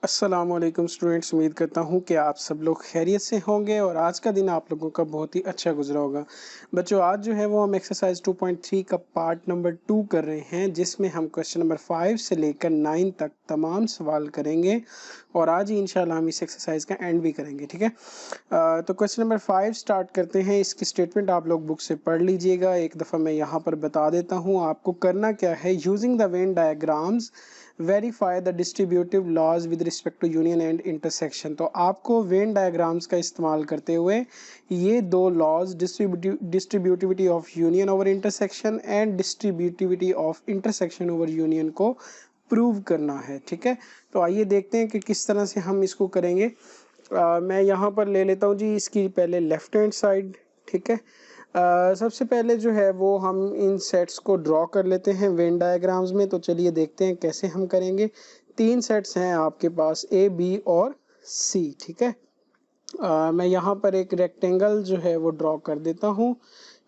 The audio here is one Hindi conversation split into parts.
अस्सलामुअलैकुम स्टूडेंट्स, उम्मीद करता हूँ कि आप सब लोग खैरियत से होंगे और आज का दिन आप लोगों का बहुत ही अच्छा गुजरा होगा। बच्चों, आज जो है वो हम एक्सरसाइज 2.3 का पार्ट नंबर 2 कर रहे हैं, जिसमें हम क्वेश्चन नंबर 5 से लेकर 9 तक तमाम सवाल करेंगे और आज ही इंशाल्लाह हम इस एक्सरसाइज का एंड भी करेंगे। ठीक है, तो क्वेश्चन नंबर 5 स्टार्ट करते हैं। इसकी स्टेटमेंट आप लोग बुक से पढ़ लीजिएगा। एक दफ़ा मैं यहाँ पर बता देता हूँ आपको करना क्या है। Using the Venn diagrams verify the distributive laws with respect to union and intersection. तो आपको वेन डायग्राम्स का इस्तेमाल करते हुए ये दो laws, distributivity of union over intersection and distributivity of intersection over union को प्रूव करना है। ठीक है, तो आइए देखते हैं कि किस तरह से हम इसको करेंगे। मैं यहाँ पर ले लेता हूँ जी इसकी पहले लेफ्ट हैंड साइड। ठीक है, सबसे पहले जो है वो हम इन सेट्स को ड्रॉ कर लेते हैं वेन डायग्राम्स में। तो चलिए देखते हैं कैसे हम करेंगे। तीन सेट्स हैं आपके पास, ए, बी और सी। ठीक है, मैं यहाँ पर एक रेक्टेंगल जो है वो ड्रॉ कर देता हूँ।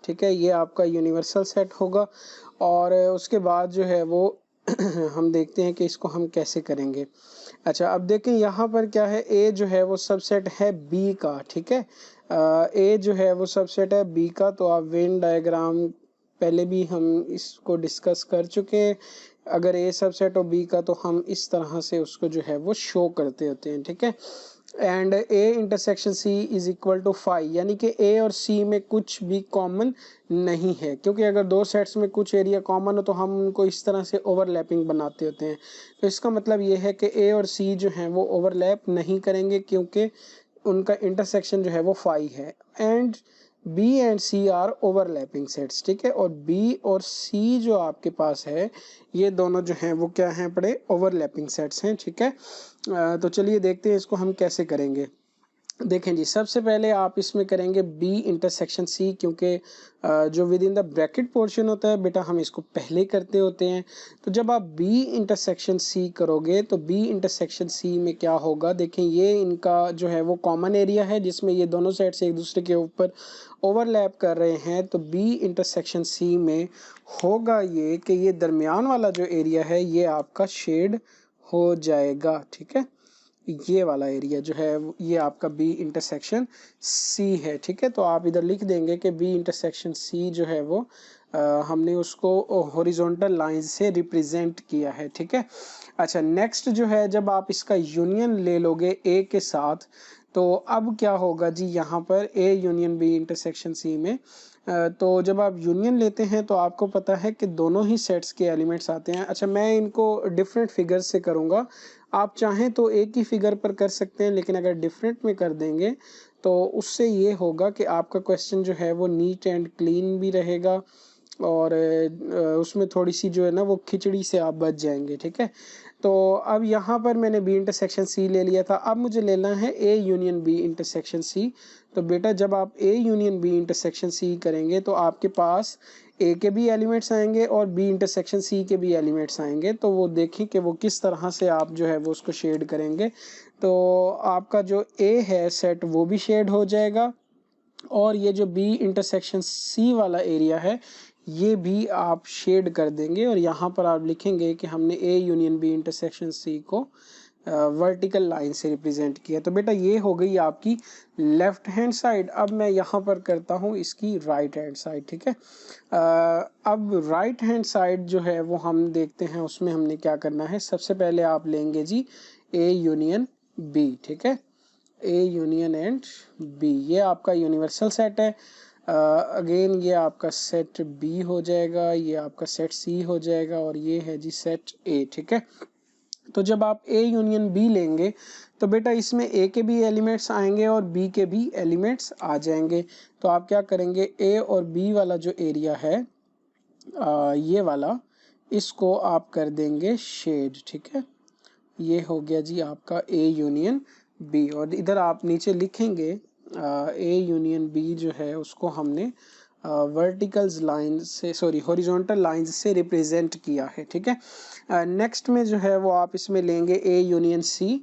ठीक है, ये आपका यूनिवर्सल सेट होगा और उसके बाद जो है वो हम देखते हैं कि इसको हम कैसे करेंगे। अच्छा, अब देखें यहाँ पर क्या है, ए जो है वो सबसेट है बी का। ठीक है, ए जो है वो सबसेट है बी का। तो आप वेन डायग्राम पहले भी हम इसको डिस्कस कर चुके हैं। अगर ए सबसेट हो बी का तो हम इस तरह से उसको जो है वो शो करते होते हैं। ठीक है, and A intersection C is equal to 5, यानी कि ए और सी में कुछ भी कॉमन नहीं है, क्योंकि अगर दो सेट्स में कुछ एरिया कॉमन हो तो हम उनको इस तरह से ओवरलैपिंग बनाते होते हैं। तो इसका मतलब ये है कि ए और सी जो हैं वो ओवरलैप नहीं करेंगे, क्योंकि उनका इंटरसेक्शन जो है वो 5 है। And B and C are overlapping sets. ठीक है, और बी और सी जो आपके पास है ये दोनों जो हैं वो क्या हैं, बड़े ओवरलैपिंग सेट्स हैं। ठीक है, तो चलिए देखते हैं इसको हम कैसे करेंगे। देखें जी, सबसे पहले आप इसमें करेंगे बी इंटरसेक्शन सी, क्योंकि जो with in the bracket portion होता है बेटा हम इसको पहले करते होते हैं। तो जब आप बी इंटरसेक्शन सी करोगे तो बी इंटरसेक्शन सी में क्या होगा, देखें ये इनका जो है वो कॉमन एरिया है जिसमें ये दोनों साइड से एक दूसरे के ऊपर ओवरलैप कर रहे हैं। तो बी इंटरसेक्शन सी में होगा ये कि ये दरमियान वाला जो एरिया है ये आपका शेड हो जाएगा। ठीक है, ये वाला एरिया जो है ये आपका बी इंटरसेक्शन सी है। ठीक है, तो आप इधर लिख देंगे कि बी इंटरसेक्शन सी जो है वो हमने उसको हॉरिजॉन्टल लाइंस से रिप्रेजेंट किया है। ठीक है, अच्छा नेक्स्ट जो है, जब आप इसका यूनियन ले लोगे ए के साथ तो अब क्या होगा जी, यहाँ पर A union B intersection C में तो जब आप यूनियन लेते हैं तो आपको पता है कि दोनों ही सेट्स के एलिमेंट्स आते हैं। अच्छा, मैं इनको डिफरेंट फिगर से करूँगा, आप चाहें तो एक ही फिगर पर कर सकते हैं, लेकिन अगर डिफरेंट में कर देंगे तो उससे ये होगा कि आपका क्वेश्चन जो है वो नीट एंड क्लीन भी रहेगा और उसमें थोड़ी सी जो है ना वो खिचड़ी से आप बच जाएंगे। ठीक है, तो अब यहाँ पर मैंने बी इंटरसेक्शन सी ले लिया था, अब मुझे लेना है A union B intersection C. तो बेटा जब आप A union B intersection C करेंगे तो आपके पास ए के भी एलिमेंट्स आएंगे और बी इंटरसेक्शन सी के भी एलिमेंट्स आएंगे। तो वो देखें कि वो किस तरह से आप जो है वो उसको शेड करेंगे। तो आपका जो ए है सेट वो भी शेड हो जाएगा और ये जो बी इंटरसेक्शन सी वाला एरिया है ये भी आप शेड कर देंगे और यहाँ पर आप लिखेंगे कि हमने A union B intersection C को वर्टिकल लाइन से रिप्रेजेंट किया। तो बेटा ये हो गई आपकी लेफ्ट हैंड साइड। अब मैं यहाँ पर करता हूँ इसकी राइट हैंड साइड। ठीक है, अब राइट हैंड साइड जो है वो हम देखते हैं, उसमें हमने क्या करना है। सबसे पहले आप लेंगे जी ए यूनियन बी। ठीक है, ए यूनियन एंड बी, ये आपका यूनिवर्सल सेट है। अगेन ये आपका सेट बी हो जाएगा, ये आपका सेट सी हो जाएगा और ये है जी सेट ए। ठीक है, तो जब आप ए यूनियन बी लेंगे तो बेटा इसमें ए के भी एलिमेंट्स आएंगे और बी के भी एलिमेंट्स आ जाएंगे। तो आप क्या करेंगे, ए और बी वाला जो एरिया है ये वाला, इसको आप कर देंगे शेड। ठीक है, ये हो गया जी आपका ए यूनियन बी और इधर आप नीचे लिखेंगे ए यूनियन बी जो है उसको हमने वर्टिकल्स लाइन से, सॉरी हॉरिजॉन्टल लाइंस से रिप्रेजेंट किया है। ठीक है, नेक्स्ट में जो है वो आप इसमें लेंगे ए यूनियन सी।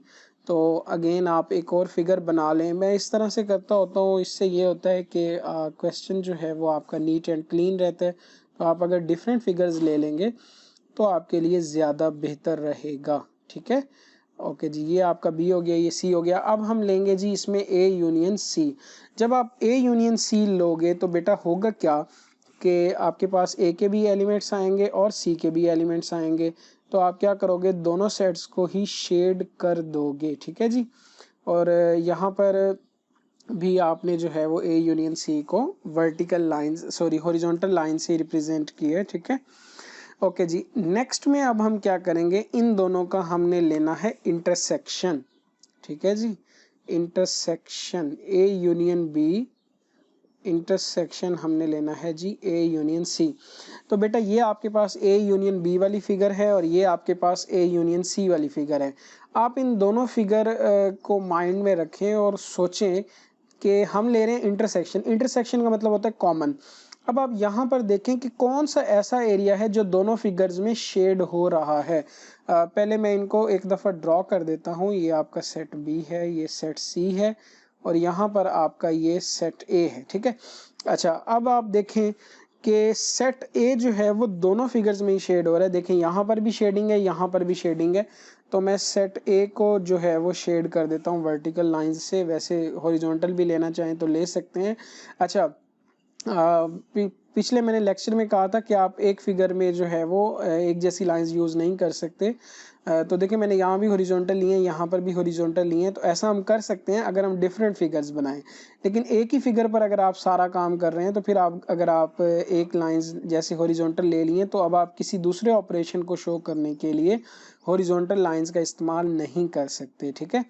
तो अगेन आप एक और फिगर बना लें, मैं इस तरह से करता होता हूँ, इससे ये होता है कि क्वेश्चन जो है वो आपका नीट एंड क्लीन रहता है। तो आप अगर डिफरेंट फिगर्स ले लेंगे तो आपके लिए ज़्यादा बेहतर रहेगा। ठीक है, ओके जी, ये आपका बी हो गया, ये सी हो गया। अब हम लेंगे जी इसमें ए यूनियन सी। जब आप ए यूनियन सी लोगे तो बेटा होगा क्या कि आपके पास ए के भी एलिमेंट्स आएंगे और सी के भी एलिमेंट्स आएंगे। तो आप क्या करोगे, दोनों सेट्स को ही शेड कर दोगे, ठीक है जी। और यहाँ पर भी आपने जो है वो ए यूनियन सी को vertical lines sorry horizontal line से रिप्रेजेंट किया है, ठीक है। ओके जी, नेक्स्ट में अब हम क्या करेंगे, इन दोनों का हमने लेना है इंटरसेक्शन, ठीक है जी। Intersection A union B, intersection हमने लेना है जी ए यूनियन सी। तो बेटा ये आपके पास ए यूनियन बी वाली फिगर है और ये आपके पास ए यूनियन सी वाली फिगर है। आप इन दोनों फिगर को माइंड में रखें और सोचें कि हम ले रहे हैं इंटरसेक्शन। इंटरसेक्शन का मतलब होता है कॉमन। अब आप यहाँ पर देखें कि कौन सा ऐसा एरिया है जो दोनों फिगर्स में शेड हो रहा है। पहले मैं इनको एक दफ़ा ड्रॉ कर देता हूँ। ये आपका सेट बी है, ये सेट सी है और यहाँ पर आपका ये सेट ए है, ठीक है। अच्छा, अब आप देखें कि सेट ए जो है वो दोनों फिगर्स में ही शेड हो रहा है। देखें यहाँ पर भी शेडिंग है, यहाँ पर भी शेडिंग है। तो मैं सेट ए को जो है वो शेड कर देता हूँ वर्टिकल लाइंस से। वैसे हॉरिजॉन्टल भी लेना चाहें तो ले सकते हैं। अच्छा, पिछले मैंने लेक्चर में कहा था कि आप एक फिगर में जो है वो एक जैसी लाइंस यूज़ नहीं कर सकते। तो देखिए मैंने यहाँ भी हॉरिजॉन्टल लिए हैं, यहाँ पर भी हॉरिजॉन्टल लिए हैं। तो ऐसा हम कर सकते हैं अगर हम डिफरेंट फिगर्स बनाएं। लेकिन एक ही फिगर पर अगर आप सारा काम कर रहे हैं तो फिर अगर आप एक लाइंस जैसे हॉरिजॉन्टल ले लिए तो अब आप किसी दूसरे ऑपरेशन को शो करने के लिए हॉरिजॉन्टल लाइंस का इस्तेमाल नहीं कर सकते, ठीक है।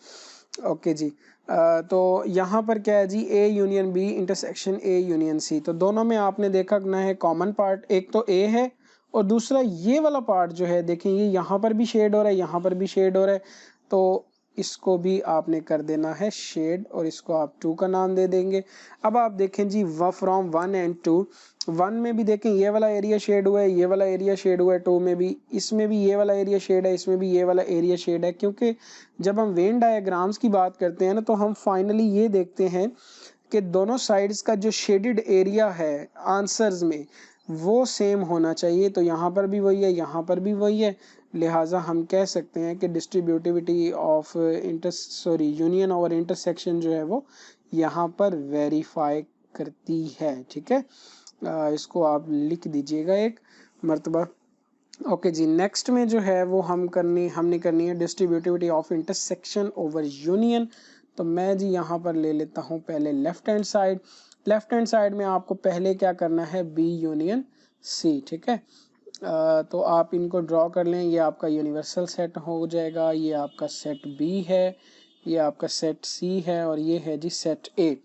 ओके जी, तो यहाँ पर क्या है जी, A union B intersection A union C. तो दोनों में आपने देखा ना है कॉमन पार्ट, एक तो ए है और दूसरा ये वाला पार्ट जो है देखें ये यहाँ पर भी शेड हो रहा है, यहाँ पर भी शेड हो रहा है। तो इसको भी आपने कर देना है शेड और इसको आप 2 का नाम दे देंगे। अब आप देखें जी फ्रॉम 1 एंड 2, 1 में भी देखें ये वाला एरिया शेड हुआ है, ये वाला एरिया शेड हुआ है, 2 में भी, इसमें भी ये वाला एरिया शेड है, इसमें भी ये वाला एरिया शेड है। क्योंकि जब हम वेन डायग्राम्स की बात करते हैं ना तो हम फाइनली ये देखते हैं कि दोनों साइड्स का जो शेडेड एरिया है आंसर्स में वो सेम होना चाहिए। तो यहाँ पर भी वही है, यहाँ पर भी वही है। लिहाजा हम कह सकते हैं कि डिस्ट्रीब्यूटिविटी ऑफ यूनियन और इंटरसेक्शन जो है वो यहाँ पर वेरीफाई करती है, ठीक है। इसको आप लिख दीजिएगा एक मर्तबा। ओके जी, नेक्स्ट में जो है वो हमने करनी है distributivity of intersection over union. तो मैं जी यहाँ पर ले लेता हूँ पहले left hand side. Left hand side में आपको पहले क्या करना है, बी यूनियन सी, ठीक है। तो आप इनको ड्रॉ कर लें। ये आपका यूनिवर्सल सेट हो जाएगा, ये आपका सेट बी है, ये आपका सेट सी है और ये है जी सेट ए।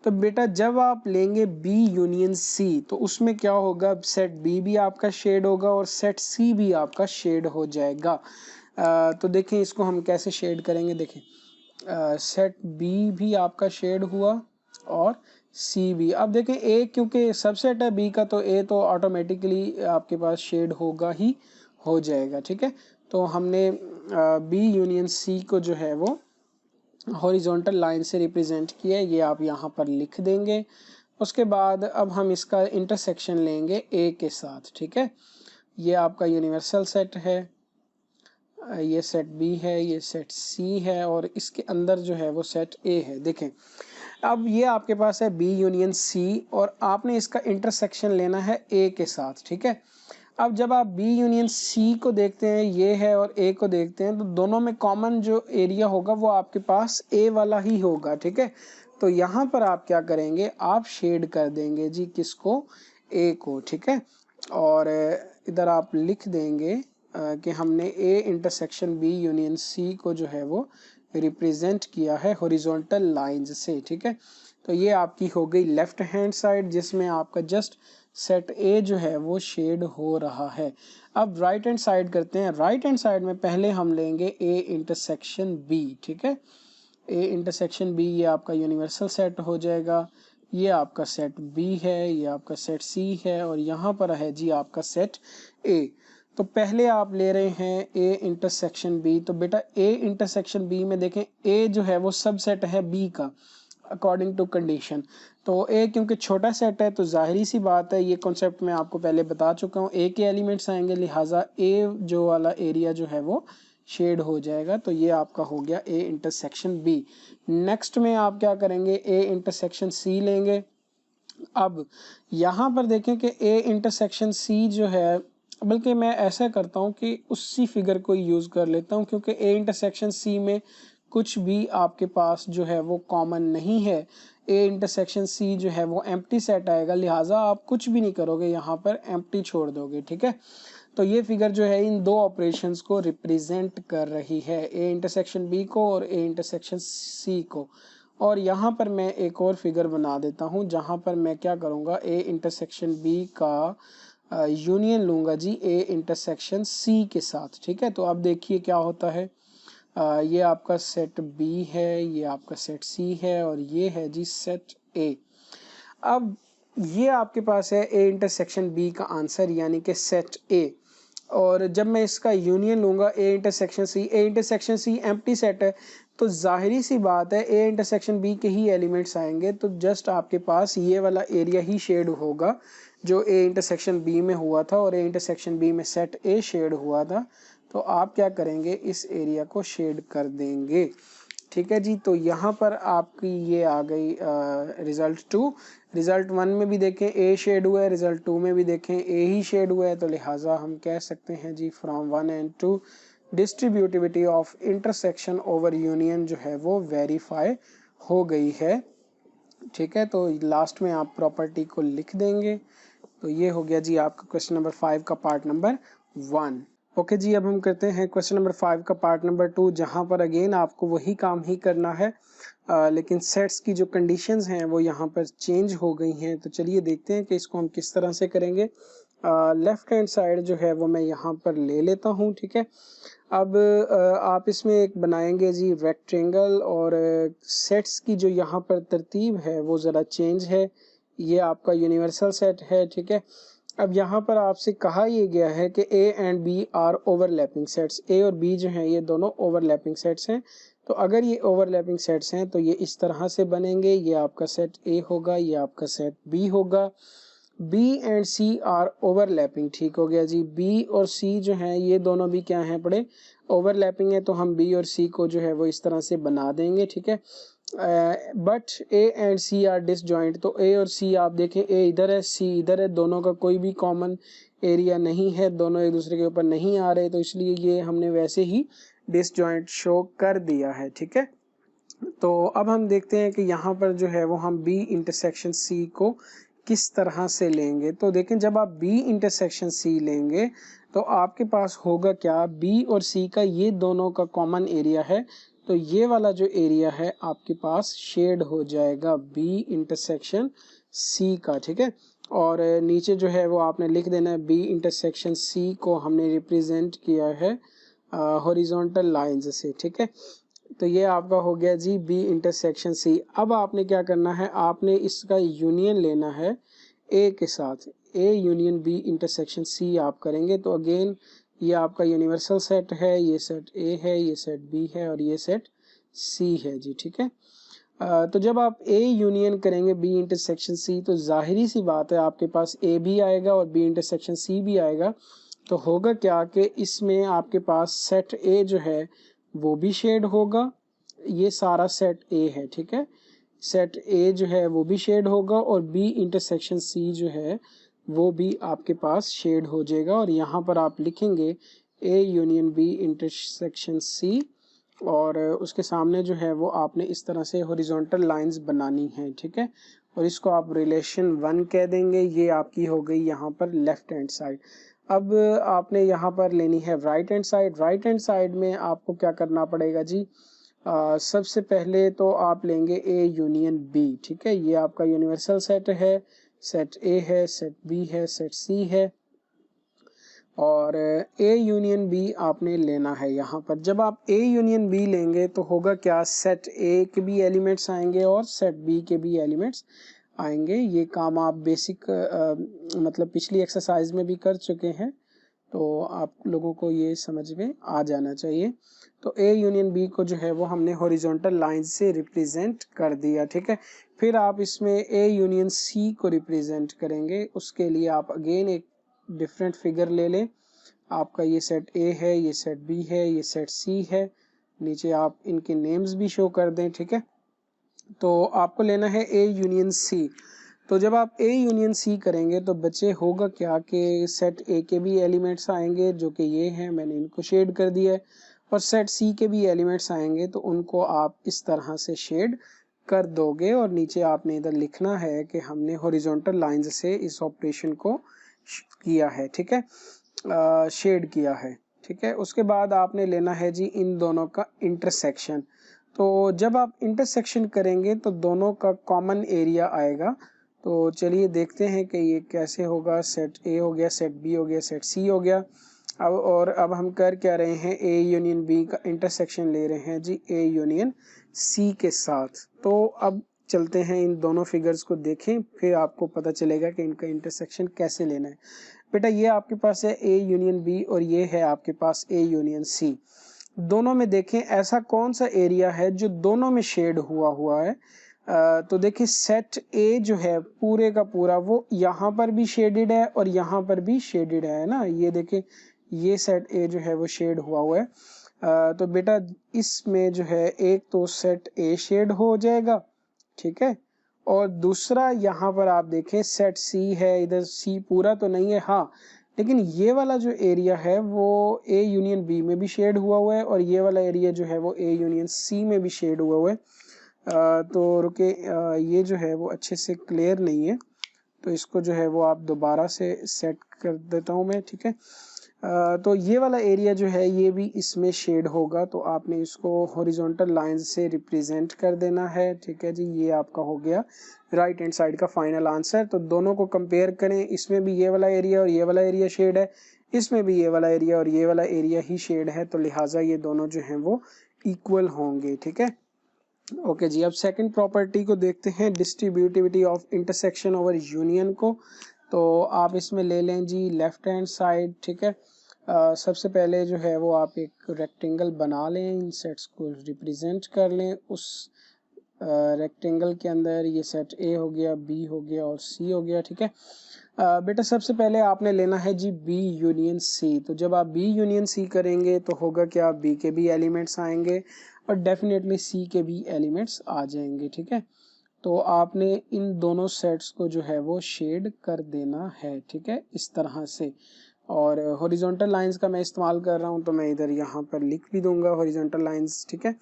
तो बेटा जब आप लेंगे बी यूनियन सी तो उसमें क्या होगा, सेट बी भी आपका शेड होगा और सेट सी भी आपका शेड हो जाएगा। तो देखें इसको हम कैसे शेड करेंगे। देखें सेट बी भी आपका शेड हुआ और सी भी। अब देखें ए क्योंकि सबसेट है बी का तो ए तो ऑटोमेटिकली आपके पास शेड होगा ही हो जाएगा, ठीक है। तो हमने बी यूनियन सी को जो है वो हॉरिजॉन्टल लाइन से रिप्रेजेंट किया है, ये आप यहाँ पर लिख देंगे। उसके बाद अब हम इसका इंटरसेक्शन लेंगे ए के साथ, ठीक है। ये आपका यूनिवर्सल सेट है, ये सेट बी है, ये सेट सी है और इसके अंदर जो है वो सेट ए है। देखें अब ये आपके पास है बी यूनियन सी और आपने इसका इंटरसेक्शन लेना है ए के साथ, ठीक है। अब जब आप बी यूनियन सी को देखते हैं, ये है, और ए को देखते हैं तो दोनों में कॉमन जो एरिया होगा वो आपके पास ए वाला ही होगा, ठीक है। तो यहाँ पर आप क्या करेंगे, आप शेड कर देंगे जी किसको, ए को, ठीक है। और इधर आप लिख देंगे कि हमने A intersection B union C को जो है वो रिप्रेजेंट किया है हॉरिजॉन्टल लाइंस से, ठीक है। तो ये आपकी हो गई लेफ्ट हैंड साइड जिसमें आपका जस्ट सेट ए जो है वो शेड हो रहा है। अब राइट हैंड साइड करते हैं। राइट हैंड साइड में पहले हम लेंगे ए इंटरसेक्शन बी, ठीक है। ए इंटरसेक्शन बी ये आपका यूनिवर्सल सेट हो जाएगा। ये आपका सेट बी है, ये आपका सेट सी है और यहाँ पर है जी आपका सेट ए। तो पहले आप ले रहे हैं ए इंटरसेक्शन बी। तो बेटा ए इंटरसेक्शन बी में देखें ए जो है वो सबसेट है बी का अकॉर्डिंग टू कंडीशन। तो ए क्योंकि छोटा सेट है तो जाहिरी सी बात है, ये कॉन्सेप्ट मैं आपको पहले बता चुका हूँ, ए के एलिमेंट्स आएंगे, लिहाजा ए जो वाला एरिया जो है वो शेड हो जाएगा। तो ये आपका हो गया ए इंटरसेक्शन बी। नेक्स्ट में आप क्या करेंगे, ए इंटरसेक्शन सी लेंगे। अब यहाँ पर देखें कि ए इंटरसेक्शन सी जो है, बल्कि मैं ऐसा करता हूँ कि उसी फिगर को यूज़ कर लेता हूँ, क्योंकि ए इंटरसेक्शन सी में कुछ भी आपके पास जो है वो कॉमन नहीं है। ए इंटरसेक्शन सी जो है वो एम्प्टी सेट आएगा, लिहाजा आप कुछ भी नहीं करोगे, यहाँ पर एम्प्टी छोड़ दोगे, ठीक है। तो ये फिगर जो है इन दो ऑपरेशंस को रिप्रेजेंट कर रही है, ए इंटरसेक्शन बी को और ए इंटरसेक्शन सी को। और यहाँ पर मैं एक और फिगर बना देता हूँ जहाँ पर मैं क्या करूँगा, ए इंटरसेक्शन बी का यूनियन लूँगा जी ए इंटरसेक्शन सी के साथ, ठीक है। तो अब देखिए क्या होता है, ये आपका सेट बी है, ये आपका सेट सी है और ये है जी सेट ए। अब ये आपके पास है ए इंटरसेक्शन बी का आंसर, यानी कि सेट ए। और जब मैं इसका यूनियन लूँगा A intersection C, A intersection C empty set है, तो जाहिरी सी बात है ए इंटरसेक्शन बी के ही एलिमेंट्स आएंगे, तो जस्ट आपके पास ये वाला एरिया ही शेड होगा जो ए इंटरसेक्शन बी में हुआ था और ए इंटरसेक्शन बी में सेट ए शेड हुआ था। तो आप क्या करेंगे, इस एरिया को शेड कर देंगे, ठीक है जी। तो यहाँ पर आपकी ये आ गई रिजल्ट 2। रिजल्ट 1 में भी देखें ए शेड हुआ है, रिजल्ट 2 में भी देखें ए ही शेड हुआ है, तो लिहाजा हम कह सकते हैं जी from 1 and 2 distributivity of intersection over union जो है वो वेरीफाई हो गई है, ठीक है। तो लास्ट में आप प्रॉपर्टी को लिख देंगे। तो ये हो गया जी आपका क्वेश्चन नंबर 5 का पार्ट नंबर 1। ओके जी, अब हम करते हैं क्वेश्चन नंबर 5 का पार्ट नंबर 2, जहां पर अगेन आपको वही काम ही करना है, लेकिन सेट्स की जो कंडीशंस हैं वो यहाँ पर चेंज हो गई हैं। तो चलिए देखते हैं कि इसको हम किस तरह से करेंगे। लेफ्ट हैंड साइड जो है वो मैं यहाँ पर ले लेता हूँ, ठीक है। अब आप इसमें एक बनाएंगे जी रेक्टेंगल, और सेट्स की जो यहाँ पर तरतीब है वो ज़रा चेंज है। ये आपका यूनिवर्सल सेट है, ठीक है। अब यहाँ पर आपसे कहा यह गया है कि A and B are overlapping sets, A और बी जो हैं ये दोनों ओवरलैपिंग सेट्स हैं। तो अगर ये ओवरलैपिंग सेट्स हैं तो ये इस तरह से बनेंगे, ये आपका सेट ए होगा, ये आपका सेट बी होगा। B and C are overlapping, ठीक हो गया जी। बी और सी जो हैं ये दोनों भी क्या हैं पड़े, ओवरलैपिंग है, तो हम बी और सी को जो है वो इस तरह से बना देंगे, ठीक है। But A and C are disjoint, तो ए और सी आप देखें, ए इधर है सी इधर है, दोनों का कोई भी कॉमन एरिया नहीं है, दोनों एक दूसरे के ऊपर नहीं आ रहे, तो इसलिए ये हमने वैसे ही डिसजॉइंट शो कर दिया है, ठीक है। तो अब हम देखते हैं कि यहाँ पर जो है वो हम बी इंटरसेक्शन सी को किस तरह से लेंगे। तो देखें, जब आप बी इंटरसेक्शन सी लेंगे तो आपके पास होगा क्या, बी और सी का ये दोनों का कॉमन एरिया है, तो ये वाला जो एरिया है आपके पास शेड हो जाएगा बी इंटरसेक्शन सी का, ठीक है। और नीचे जो है वो आपने लिख देना है बी इंटरसेक्शन सी को हमने रिप्रेजेंट किया है हॉरिजॉन्टल लाइंस से, ठीक है। तो ये आपका हो गया जी बी इंटरसेक्शन सी। अब आपने क्या करना है, आपने इसका यूनियन लेना है ए के साथ, A union B intersection C आप करेंगे। तो अगेन ये आपका यूनिवर्सल सेट है, ये सेट ए है, ये सेट बी है और ये सेट सी है जी, ठीक है। तो जब आप ए यूनियन करेंगे बी इंटरसेक्शन सी, तो जाहिरी सी बात है आपके पास ए भी आएगा और बी इंटरसेक्शन सी भी आएगा। तो होगा क्या कि इसमें आपके पास सेट ए जो है वो भी शेड होगा, ये सारा सेट ए है, ठीक है। सेट ए जो है वो भी शेड होगा और बी इंटरसेक्शन सी जो है वो भी आपके पास शेड हो जाएगा। और यहाँ पर आप लिखेंगे A union B intersection C, और उसके सामने जो है वो आपने इस तरह से हॉरिजॉन्टल लाइंस बनानी है, ठीक है। और इसको आप रिलेशन 1 कह देंगे। ये आपकी हो गई यहाँ पर लेफ्ट हैंड साइड। अब आपने यहाँ पर लेनी है right hand side. Right hand side में आपको क्या करना पड़ेगा जी, सबसे पहले तो आप लेंगे ए यूनियन बी, ठीक है। ये आपका यूनिवर्सल सेट है, सेट ए है, सेट बी है, सेट सी है, और ए यूनियन बी आपने लेना है यहाँ पर। जब आप ए यूनियन बी लेंगे तो होगा क्या, सेट ए के भी एलिमेंट्स आएंगे और सेट बी के भी एलिमेंट्स आएंगे। ये काम आप बेसिक मतलब पिछली एक्सरसाइज में भी कर चुके हैं, तो आप लोगों को ये समझ में आ जाना चाहिए। तो ए यूनियन बी को जो है वो हमने हॉरिजॉन्टल लाइन से रिप्रेजेंट कर दिया, ठीक है। फिर आप इसमें ए यूनियन सी को रिप्रेजेंट करेंगे, उसके लिए आप अगेन एक डिफरेंट फिगर ले लें। आपका ये सेट ए है, ये सेट बी है, ये सेट सी है। नीचे आप इनके नेम्स भी शो कर दें, ठीक है। तो आपको लेना है ए यूनियन सी। तो जब आप ए यूनियन सी करेंगे तो बच्चे होगा क्या कि सेट ए के भी एलिमेंट्स आएंगे जो कि ये हैं, मैंने इनको शेड कर दिया है, और सेट सी के भी एलिमेंट्स आएंगे तो उनको आप इस तरह से शेड कर दोगे। और नीचे आपने इधर लिखना है कि हमने हॉरिजॉन्टल लाइंस से इस ऑपरेशन को किया है, ठीक है, शेड किया है, ठीक है। उसके बाद आपने लेना है जी इन दोनों का इंटरसेक्शन। तो जब आप इंटरसेक्शन करेंगे तो दोनों का कॉमन एरिया आएगा। तो चलिए देखते हैं कि ये कैसे होगा। सेट ए हो गया, सेट बी हो गया, सेट सी हो गया। अब हम कर क्या रहे हैं, ए यूनियन बी का इंटरसेक्शन ले रहे हैं जी ए यूनियन सी के साथ। तो अब चलते हैं इन दोनों फिगर्स को देखें, फिर आपको पता चलेगा कि इनका इंटरसेक्शन कैसे लेना है। बेटा ये आपके पास है ए यूनियन बी और ये है आपके पास ए यूनियन सी। दोनों में देखें ऐसा कौन सा एरिया है जो दोनों में शेड हुआ है। तो देखिए सेट ए जो है पूरे का पूरा वो यहाँ पर भी शेडेड है और यहाँ पर भी शेडेड है ना। ये देखिए ये सेट ए जो है वो शेड हुआ है। तो बेटा इसमें जो है एक तो सेट ए शेड हो जाएगा, ठीक है, और दूसरा यहाँ पर आप देखें सेट सी है, इधर सी पूरा तो नहीं है हाँ, लेकिन ये वाला जो एरिया है वो ए यूनियन बी में भी शेड हुआ है और ये वाला एरिया जो है वो ए यूनियन सी में भी शेड हुआ है। तो रुके, ये जो है वो अच्छे से क्लियर नहीं है, तो इसको जो है वो आप दोबारा से सेट कर देता हूँ मैं, ठीक है। तो ये वाला एरिया जो है ये भी इसमें शेड होगा, तो आपने इसको हॉरिजॉन्टल लाइंस से रिप्रेजेंट कर देना है, ठीक है जी। ये आपका हो गया राइट हैंड साइड का फाइनल आंसर। तो दोनों को कंपेयर करें, इसमें भी ये वाला एरिया और ये वाला एरिया शेड है, इसमें भी ये वाला एरिया और ये वाला एरिया ही शेड है, तो लिहाजा ये दोनों जो हैं वो इक्वल होंगे, ठीक है। ओके जी, अब सेकंड प्रॉपर्टी को देखते हैं, distributivity of intersection over union को। तो आप इसमें ले लें जी लेफ्ट हैंड साइड, ठीक है। सबसे पहले जो है वो आप एक रेक्टेंगल बना लें, इन सेट्स को रिप्रेजेंट कर लें। उस रेक्टेंगल के अंदर ये सेट ए हो गया, बी हो गया और सी हो गया, ठीक है। बेटा सबसे पहले आपने लेना है जी बी यूनियन सी। तो जब आप बी यूनियन सी करेंगे तो होगा क्या, बी के भी एलिमेंट्स आएंगे और डेफिनेटली सी के भी एलिमेंट्स आ जाएंगे, ठीक है। तो आपने इन दोनों सेट्स को जो है वो शेड कर देना है, ठीक है, इस तरह से। और हॉरिजॉन्टल लाइंस का मैं इस्तेमाल कर रहा हूँ तो मैं इधर यहाँ पर लिख भी दूंगा हॉरिजॉन्टल लाइंस, ठीक है।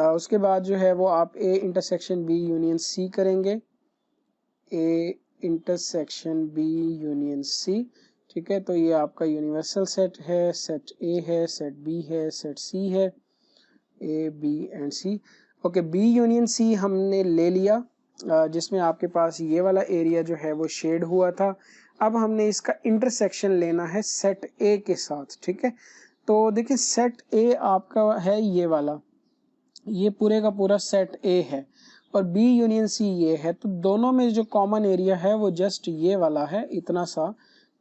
उसके बाद जो है वो आप A intersection B union C करेंगे, A intersection B union C, ठीक है। तो ये आपका यूनिवर्सल सेट है, सेट ए है, सेट बी है, सेट सी है, A B and C. Okay, B union C हमने ले लिया, जिसमें आपके पास ये वाला एरिया जो है वो शेड हुआ था। अब हमने इसका इंटरसेक्शन लेना है सेट ए के साथ, ठीक है। तो देखिए सेट ए आपका है ये वाला, ये पूरे का पूरा सेट ए है और बी यूनियन सी ये है। तो दोनों में जो कॉमन एरिया है वो जस्ट ये वाला है, इतना सा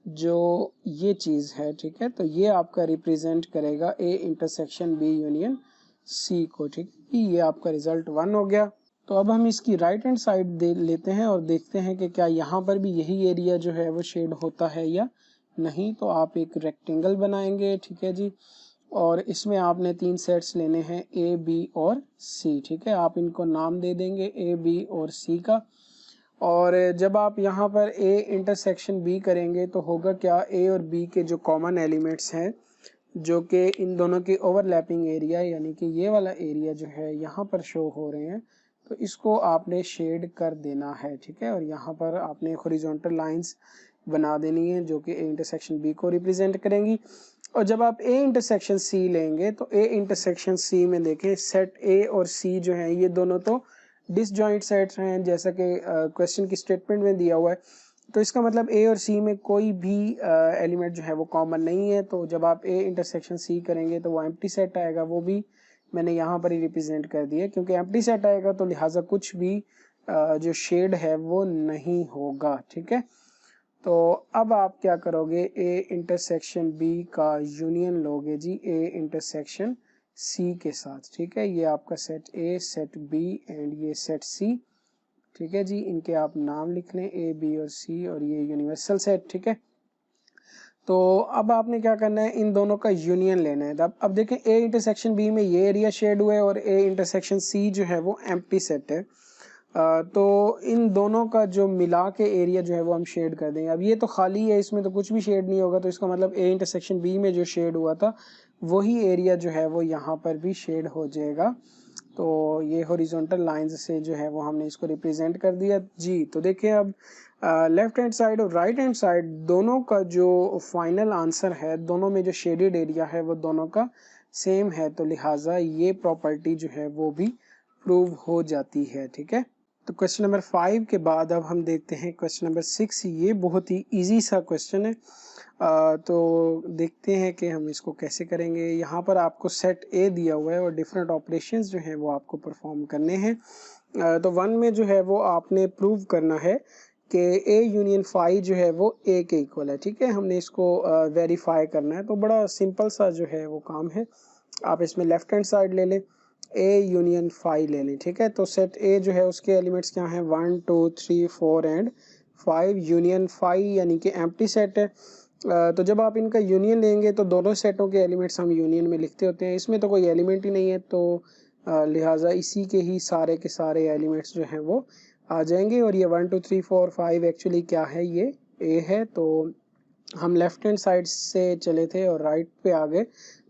जो ये चीज है, ठीक है। तो ये आपका रिप्रेजेंट करेगा A intersection B union C को, ठीक है। ये आपका रिजल्ट 1 हो गया। तो अब हम इसकी राइट हैंड साइड दे लेते हैं और देखते हैं कि क्या यहाँ पर भी यही एरिया जो है वो शेड होता है या नहीं। तो आप एक रेक्टेंगल बनाएंगे, ठीक है जी, और इसमें आपने 3 सेट्स लेने हैं ए बी और सी, ठीक है। आप इनको नाम दे देंगे ए बी और सी का। और जब आप यहाँ पर ए इंटरसेक्शन बी करेंगे तो होगा क्या, ए और बी के जो कॉमन एलिमेंट्स हैं जो कि इन दोनों की ओवरलैपिंग एरिया यानी कि ये वाला एरिया जो है यहाँ पर शो हो रहे हैं, तो इसको आपने शेड कर देना है, ठीक है। और यहाँ पर आपने हॉरिजॉन्टल लाइंस बना देनी है जो कि ए इंटरसेक्शन बी को रिप्रेजेंट करेंगी। और जब आप ए इंटरसेक्शन सी लेंगे तो ए इंटरसेक्शन सी में देखें सेट ए और सी जो है ये दोनों तो डिसजॉइंट सेट्स हैं, जैसा कि क्वेश्चन की स्टेटमेंट में दिया हुआ है। तो इसका मतलब ए और सी में कोई भी एलिमेंट जो है वो कॉमन नहीं है। तो जब आप ए इंटरसेक्शन सी करेंगे तो वो एम्प्टी सेट आएगा, वो भी मैंने यहाँ पर ही रिप्रेजेंट कर दिया क्योंकि एम्प्टी सेट आएगा तो लिहाजा कुछ भी जो शेड है वो नहीं होगा, ठीक है। तो अब आप क्या करोगे, ए इंटरसेक्शन बी का यूनियन लोगे जी ए इंटरसेक्शन सी के साथ, ठीक है। ये आपका set A, set B and ये सेट सी, ठीक है जी। इनके आप नाम लिख लें ए बी और सी और ये यूनिवर्सल सेट, ठीक है। तो अब आपने क्या करना है, इन दोनों का यूनियन लेना है। अब देखें ए इंटरसेक्शन बी में ये एरिया शेड हुआ है और ए इंटरसेक्शन सी जो है वो एम्प्टी सेट है। तो इन दोनों का जो मिला के एरिया जो है वो हम शेड कर देंगे। अब ये तो खाली है, इसमें तो कुछ भी शेड नहीं होगा, तो इसका मतलब ए इंटरसेक्शन बी में जो शेड हुआ था वही एरिया जो है वो यहाँ पर भी शेड हो जाएगा। तो ये हॉरिजॉन्टल लाइंस से जो है वो हमने इसको रिप्रेजेंट कर दिया जी। तो देखिए अब लेफ्ट हैंड साइड और राइट हैंड साइड दोनों का जो फाइनल आंसर है, दोनों में जो शेडेड एरिया है वो दोनों का सेम है, तो लिहाजा ये प्रॉपर्टी जो है वो भी प्रूव हो जाती है। ठीक है, तो क्वेश्चन नंबर 5 के बाद अब हम देखते हैं क्वेश्चन नंबर 6। ये बहुत ही इजी सा क्वेश्चन है। तो देखते हैं कि हम इसको कैसे करेंगे। यहाँ पर आपको सेट ए दिया हुआ है और डिफरेंट ऑपरेशंस जो हैं वो आपको परफॉर्म करने हैं। तो 1 में जो है वो आपने प्रूव करना है कि ए यूनियन फाई जो है वो ए के इक्वल है। ठीक है, हमने इसको वेरीफाई करना है, तो बड़ा सिंपल सा जो है वो काम है। आप इसमें लेफ्ट हैंड साइड ले लें, ए यूनियन फाई ले लें। ठीक है, तो सेट ए जो है उसके एलिमेंट्स क्या हैं, 1 2 3 4 एंड 5। यूनियन फाई यानी कि एम्प्टी सेट है। तो जब आप इनका यूनियन लेंगे तो दोनों सेटों के एलिमेंट्स हम यूनियन में लिखते होते हैं। इसमें तो कोई एलिमेंट ही नहीं है, तो लिहाजा इसी के ही सारे के सारे एलिमेंट्स जो हैं वो आ जाएंगे। और ये 1 2 3 4 5 एक्चुअली क्या है, ये ए है। तो हम लेफ्ट हैंड साइड से चले थे और राइट पे आ गए,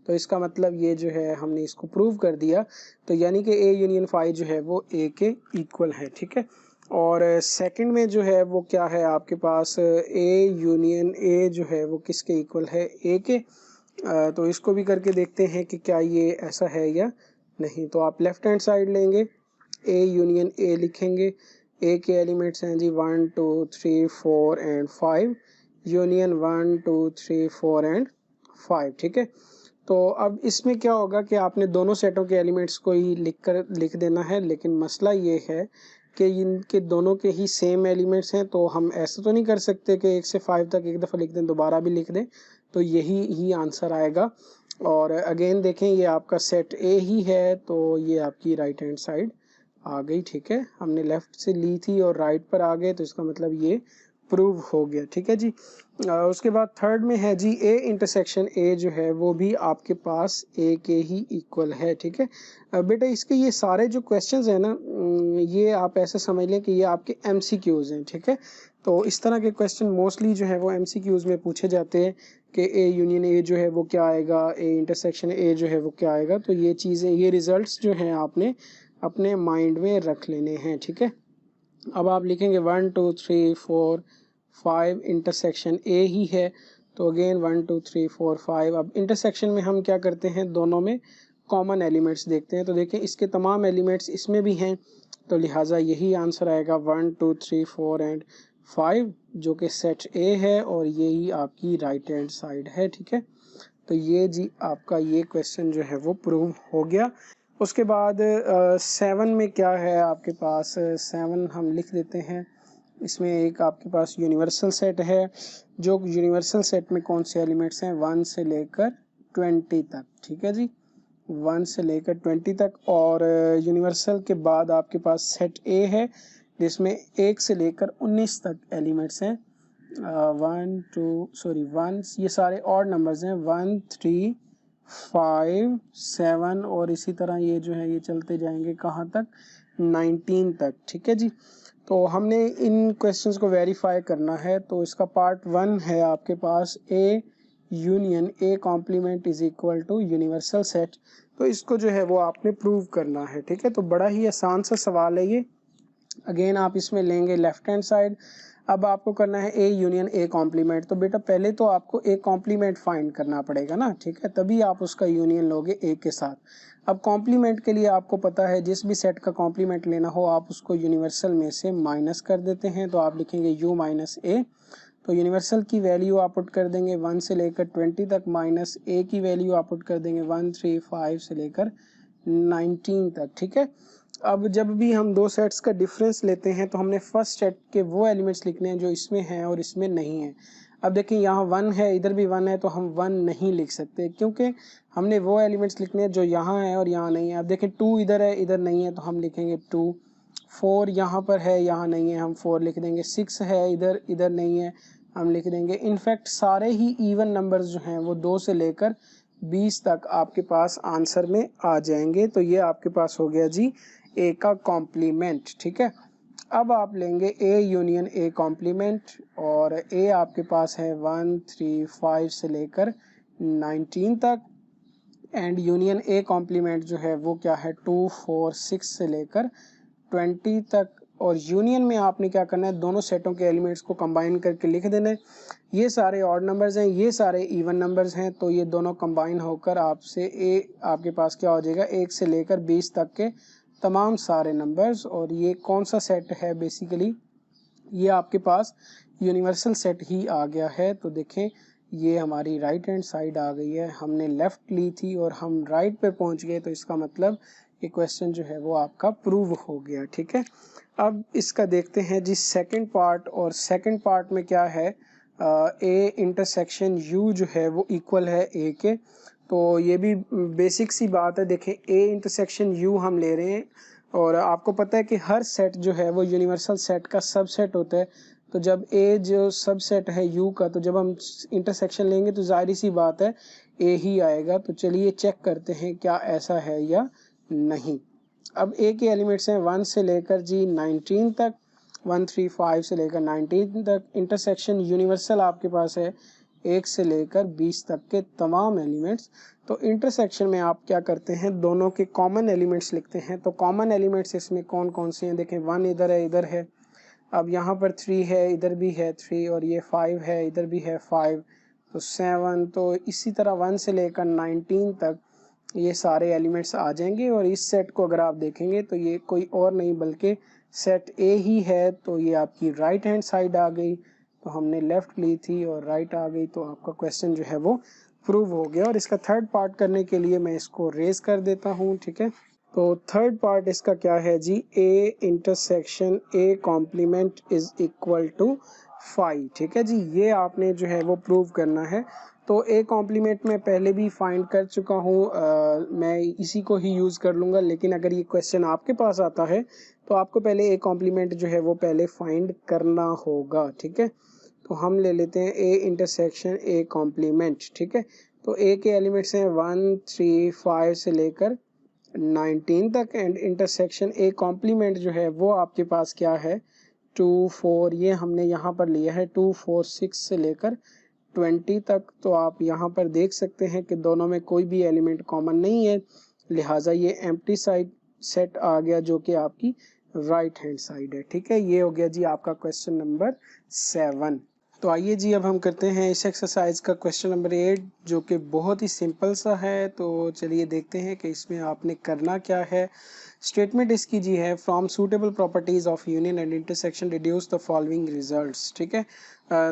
तो इसका मतलब ये जो है हमने इसको प्रूव कर दिया। तो यानी कि ए यूनियन फाई जो है वो ए के इक्वल है। ठीक है, और सेकंड में जो है वो क्या है आपके पास, ए यूनियन ए जो है वो किसके इक्वल है, ए के। तो इसको भी करके देखते हैं कि क्या ये ऐसा है या नहीं। तो आप लेफ्ट हैंड साइड लेंगे, ए यूनियन ए लिखेंगे। ए के एलिमेंट्स हैं जी 1 2 3 4 एंड 5। Union 1 2 3 4 and 5। ठीक है, तो अब इसमें क्या होगा कि आपने दोनों सेटों के एलिमेंट्स को ही लिख देना है, लेकिन मसला ये है कि इनके दोनों के ही सेम एलिमेंट्स हैं। तो हम ऐसा तो नहीं कर सकते कि 1 से 5 तक एक दफ़ा लिख दें, दोबारा भी लिख दें, तो यही ही आंसर आएगा। और अगेन देखें ये आपका सेट ए ही है, तो ये आपकी राइट हैंड साइड आ गई। ठीक है, हमने लेफ्ट से ली थी और राइट पर आ गए, तो इसका मतलब ये प्रूव हो गया। ठीक है जी। उसके बाद थर्ड में है जी ए इंटरसेक्शन ए जो है वो भी आपके पास ए के ही इक्वल है। ठीक है बेटा, इसके ये सारे जो क्वेश्चंस हैं ना, ये आप ऐसे समझ लें कि ये आपके एमसीक्यूज हैं। ठीक है, तो इस तरह के क्वेश्चन मोस्टली जो है वो एमसीक्यूज में पूछे जाते हैं कि ए यूनियन ए जो है वो क्या आएगा, ए इंटरसेक्शन ए जो है वो क्या आएगा। तो ये चीज़ें, ये रिजल्ट्स जो हैं आपने अपने माइंड में रख लेने हैं। ठीक है, अब आप लिखेंगे 1 2 3 4 5 इंटरसेक्शन ए ही है, तो अगेन 1 2 3 4 5। अब इंटरसेक्शन में हम क्या करते हैं, दोनों में कॉमन एलिमेंट्स देखते हैं। तो देखें इसके तमाम एलिमेंट्स इसमें भी हैं, तो लिहाजा यही आंसर आएगा 1 2 3 4 एंड 5, जो कि सेट ए है और यही आपकी राइट हैंड साइड है। ठीक है, तो ये जी आपका ये क्वेश्चन जो है वो प्रूव हो गया। उसके बाद 7 में क्या है आपके पास, 7 हम लिख देते हैं। इसमें एक आपके पास यूनिवर्सल सेट है, जो यूनिवर्सल सेट में कौन से एलिमेंट्स हैं, 1 से लेकर 20 तक। ठीक है जी, 1 से लेकर 20 तक। और यूनिवर्सल के बाद आपके पास सेट ए है, जिसमें 1 से लेकर 19 तक एलिमेंट्स हैं। 1 ये सारे ऑड नंबर्स हैं, 1 3 5 7 और इसी तरह ये जो है ये चलते जाएंगे कहाँ तक, 19 तक। ठीक है जी, तो हमने इन क्वेश्चंस को वेरीफाई करना है। तो इसका पार्ट 1 है आपके पास, A union A complement is equal to universal set. तो इसको जो है वो आपने प्रूव करना है। ठीक है, तो बड़ा ही आसान सा सवाल है ये। अगेन आप इसमें लेंगे लेफ्ट हैंड साइड। अब आपको करना है ए यूनियन ए कॉम्प्लीमेंट। तो बेटा पहले तो आपको ए कॉम्प्लीमेंट फाइंड करना पड़ेगा ना, ठीक है, तभी आप उसका यूनियन लोगे ए के साथ। अब कॉम्प्लीमेंट के लिए आपको पता है जिस भी सेट का कॉम्प्लीमेंट लेना हो आप उसको यूनिवर्सल में से माइनस कर देते हैं। तो आप लिखेंगे यू माइनस ए। तो यूनिवर्सल की वैल्यू आप पुट कर देंगे 1 से लेकर 20 तक, माइनस ए की वैल्यू आप पुट कर देंगे 1 3 5 से लेकर 19 तक। ठीक है, अब जब भी हम दो सेट्स का डिफरेंस लेते हैं तो हमने फर्स्ट सेट के वो एलिमेंट्स लिखने हैं जो इसमें हैं और इसमें नहीं है। अब देखिए यहाँ 1 है, इधर भी 1 है, तो हम 1 नहीं लिख सकते क्योंकि हमने वो एलिमेंट्स लिखने हैं जो यहाँ है और यहाँ नहीं है। अब देखें 2 इधर है, इधर नहीं है, तो हम लिखेंगे 2। 4 यहाँ पर है, यहाँ नहीं है, हम 4 लिख देंगे। 6 है, इधर इधर नहीं है, हम लिख देंगे। इनफैक्ट सारे ही इवन नंबर्स जो हैं वो 2 से लेकर 20 तक आपके पास आंसर में आ जाएंगे। तो ये आपके पास हो गया जी ए का कॉम्प्लीमेंट, ठीक है। अब आप लेंगे ए यूनियन ए कॉम्प्लीमेंट, और ए आपके पास है 1, 3, 5 से लेकर 19 तक, एंड यूनियन ए कॉम्प्लीमेंट जो है वो क्या है 2, 4, 6 से लेकर 20 तक। और यूनियन में आपने क्या करना है, दोनों सेटों के एलिमेंट्स को कंबाइन करके लिख देना है। ये सारे ऑड नंबर्स हैं, ये सारे इवन नंबर्स हैं, तो ये दोनों कंबाइन होकर आपसे ए आपके पास क्या हो जाएगा 1 से लेकर 20 तक के तमाम सारे नंबर्स। और ये कौन सा सेट है, बेसिकली ये आपके पास यूनिवर्सल सेट ही आ गया है। तो देखें ये हमारी राइट हैंड साइड आ गई है, हमने लेफ्ट ली थी और हम राइट पे पहुंच गए, तो इसका मतलब ये क्वेश्चन जो है वो आपका प्रूव हो गया, ठीक है। अब इसका देखते हैं जी सेकंड पार्ट, और सेकंड पार्ट में क्या है, ए इंटरसेक्शन यू जो है वो इक्वल है ए के। तो ये भी बेसिक सी बात है। देखें ए इंटरसेक्शन यू हम ले रहे हैं, और आपको पता है कि हर सेट जो है वो यूनिवर्सल सेट का सबसेट होता है। तो जब ए जो सबसेट है यू का, तो जब हम इंटरसेक्शन लेंगे तो जाहिर सी बात है ए ही आएगा। तो चलिए चेक करते हैं क्या ऐसा है या नहीं। अब ए के एलिमेंट्स हैं 1 से लेकर जी 19 तक, 1, 3, 5 से लेकर 19 तक। इंटरसेक्शन यूनिवर्सल आपके पास है 1 से लेकर 20 तक के तमाम एलिमेंट्स। तो इंटरसेक्शन में आप क्या करते हैं, दोनों के कॉमन एलिमेंट्स लिखते हैं। तो कॉमन एलिमेंट्स इसमें कौन कौन से हैं, देखें 1 इधर है, इधर है, अब यहाँ पर 3 है, इधर भी है 3, और ये 5 है, इधर भी है 5, तो 7। तो इसी तरह 1 से लेकर 19 तक ये सारे एलिमेंट्स आ जाएंगे। और इस सेट को अगर आप देखेंगे तो ये कोई और नहीं बल्कि सेट ए ही है। तो ये आपकी राइट हैंड साइड आ गई, तो हमने लेफ्ट ली थी और राइट आ गई, तो आपका क्वेश्चन जो है वो प्रूव हो गया। और इसका थर्ड पार्ट करने के लिए मैं इसको रेज कर देता हूँ, ठीक है। तो थर्ड पार्ट इसका क्या है जी, A intersection A complement is equal to 5, ठीक है जी। ये आपने जो है वो प्रूव करना है। तो ए कॉम्प्लीमेंट में पहले भी फाइंड कर चुका हूँ, मैं इसी को ही यूज़ कर लूँगा। लेकिन अगर ये क्वेश्चन आपके पास आता है तो आपको पहले ए कॉम्प्लीमेंट जो है वो पहले फाइंड करना होगा, ठीक है। तो हम ले लेते हैं ए इंटरसेक्शन ए कॉम्प्लीमेंट, ठीक है। तो ए के एलिमेंट्स हैं 1, 3, 5 से लेकर 19 तक, एंड इंटरसेक्शन ए कॉम्प्लीमेंट जो है वो आपके पास क्या है 2, 4, ये हमने यहाँ पर लिया है 2, 4, 6 से लेकर 20 तक। तो आप यहाँ पर देख सकते हैं कि दोनों में कोई भी एलिमेंट कॉमन नहीं है, लिहाजा ये एम्प्टी साइड सेट आ गया जो कि आपकी राइट हैंड साइड है, ठीक है। ये हो गया जी आपका क्वेश्चन नंबर 7। तो आइए जी अब हम करते हैं इस एक्सरसाइज का क्वेश्चन नंबर 8, जो कि बहुत ही सिंपल सा है। तो चलिए देखते हैं कि इसमें आपने करना क्या है। स्टेटमेंट इसकी जी है, from suitable properties of union and intersection deduce the following results, ठीक है।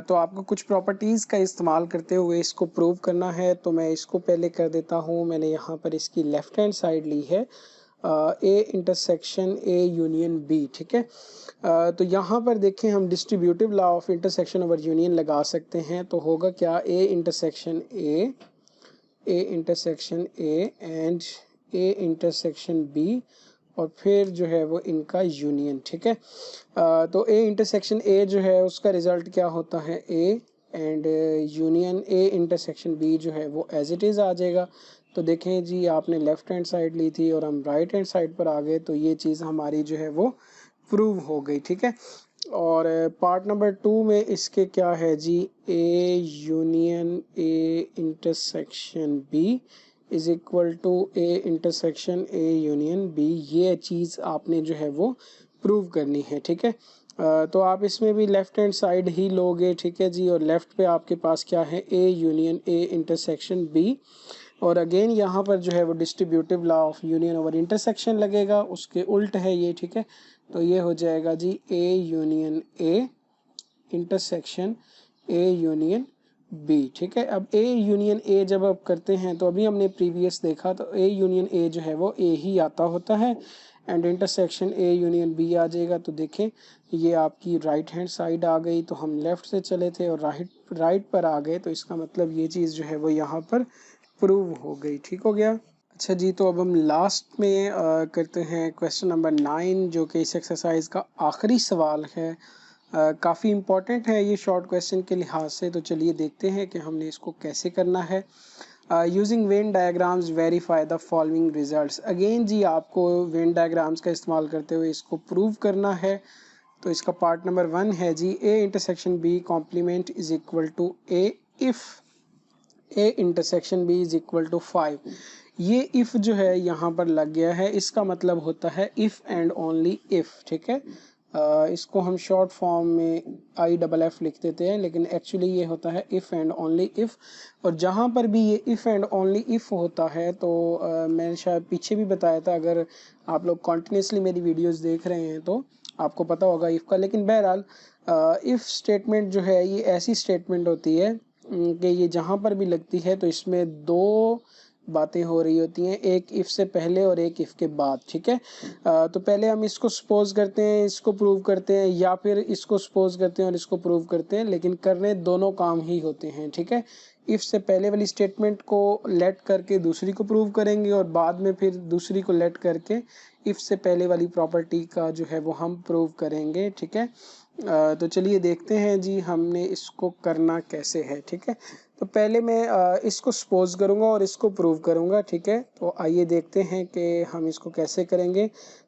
तो आपको कुछ प्रॉपर्टीज़ का इस्तेमाल करते हुए इसको प्रूव करना है। तो मैं इसको पहले कर देता हूँ। मैंने यहाँ पर इसकी लेफ्ट हैंड साइड ली है A intersection A union B, ठीक है। तो यहाँ पर देखें हम distributive law of intersection over union लगा सकते हैं। तो होगा क्या, A intersection A and A intersection B, और फिर जो है वो इनका यूनियन, ठीक है। तो ए इंटरसेक्शन ए जो है उसका रिजल्ट क्या होता है A, and union A intersection B जो है वो एज इट इज़ आ जाएगा। तो देखें जी आपने लेफ्ट हैंड साइड ली थी और हम राइट हैंड साइड पर आ गए, तो ये चीज़ हमारी जो है वो प्रूव हो गई, ठीक है। और पार्ट नंबर 2 में इसके क्या है जी, A union A intersection B is equal to A intersection A union B. ये चीज़ आपने जो है वो प्रूव करनी है, ठीक है। तो आप इसमें भी लेफ्ट हैंड साइड ही लोगे, ठीक है जी। और लेफ्ट पे आपके पास क्या है, A union A intersection B, और अगेन यहाँ पर जो है वो distributive law of union over intersection लगेगा, उसके उल्ट है ये, ठीक है। तो ये हो जाएगा जी A union A intersection A union B, ठीक है। अब ए यूनियन ए जब आप करते हैं, तो अभी हमने प्रीवियस देखा तो ए यूनियन ए जो है वो ए ही आता होता है, and intersection A union B आ जाएगा। तो देखें ये आपकी राइट हैंड साइड आ गई, तो हम लेफ्ट से चले थे और राइट पर आ गए, तो इसका मतलब ये चीज़ जो है वो यहाँ पर प्रूव हो गई, ठीक हो गया। अच्छा जी, तो अब हम लास्ट में करते हैं क्वेश्चन नंबर 9, जो कि इस एक्सरसाइज का आखिरी सवाल है। काफ़ी इम्पोर्टेंट है ये शॉर्ट क्वेश्चन के लिहाज से। तो चलिए देखते हैं कि हमने इसको कैसे करना है। Using Venn diagrams verify the following results. Again जी आपको वेन डायग्राम्स का इस्तेमाल करते हुए इसको प्रूव करना है। तो इसका पार्ट नंबर 1 है जी, A intersection B complement is equal to A if A intersection B is equal to 5। ये इफ़ जो है यहाँ पर लग गया है, इसका मतलब होता है इफ़ एंड ओनली इफ़। ठीक है, इसको हम शॉर्ट फॉर्म में IFF लिख देते हैं, लेकिन एक्चुअली ये होता है इफ़ एंड ओनली इफ़। और जहाँ पर भी ये इफ़ एंड ओनली इफ़ होता है तो मैंने शायद पीछे भी बताया था, अगर आप लोग कॉन्टिन्यूसली मेरी वीडियोस देख रहे हैं तो आपको पता होगा इफ़ का। लेकिन बहरहाल इफ़ स्टेटमेंट जो है ये ऐसी स्टेटमेंट होती है कि ये जहाँ पर भी लगती है तो इसमें दो बातें हो रही होती हैं, एक इफ़ से पहले और एक इफ़ के बाद। ठीक है, तो पहले हम इसको सपोज करते हैं, इसको प्रूव करते हैं, या फिर इसको सपोज करते हैं और इसको प्रूव करते हैं, लेकिन करने दोनों काम ही होते हैं। ठीक है, इफ़ से पहले वाली स्टेटमेंट को लेट करके दूसरी को प्रूव करेंगे और बाद में फिर दूसरी को लेट करके इफ़ से पहले वाली प्रॉपर्टी का जो है वो हम प्रूव करेंगे। ठीक है, तो चलिए देखते हैं जी हमने इसको करना कैसे है। ठीक है, तो पहले मैं इसको सपोज करूँगा और इसको प्रूव करूँगा। ठीक है, तो आइए देखते हैं कि हम इसको कैसे करेंगे।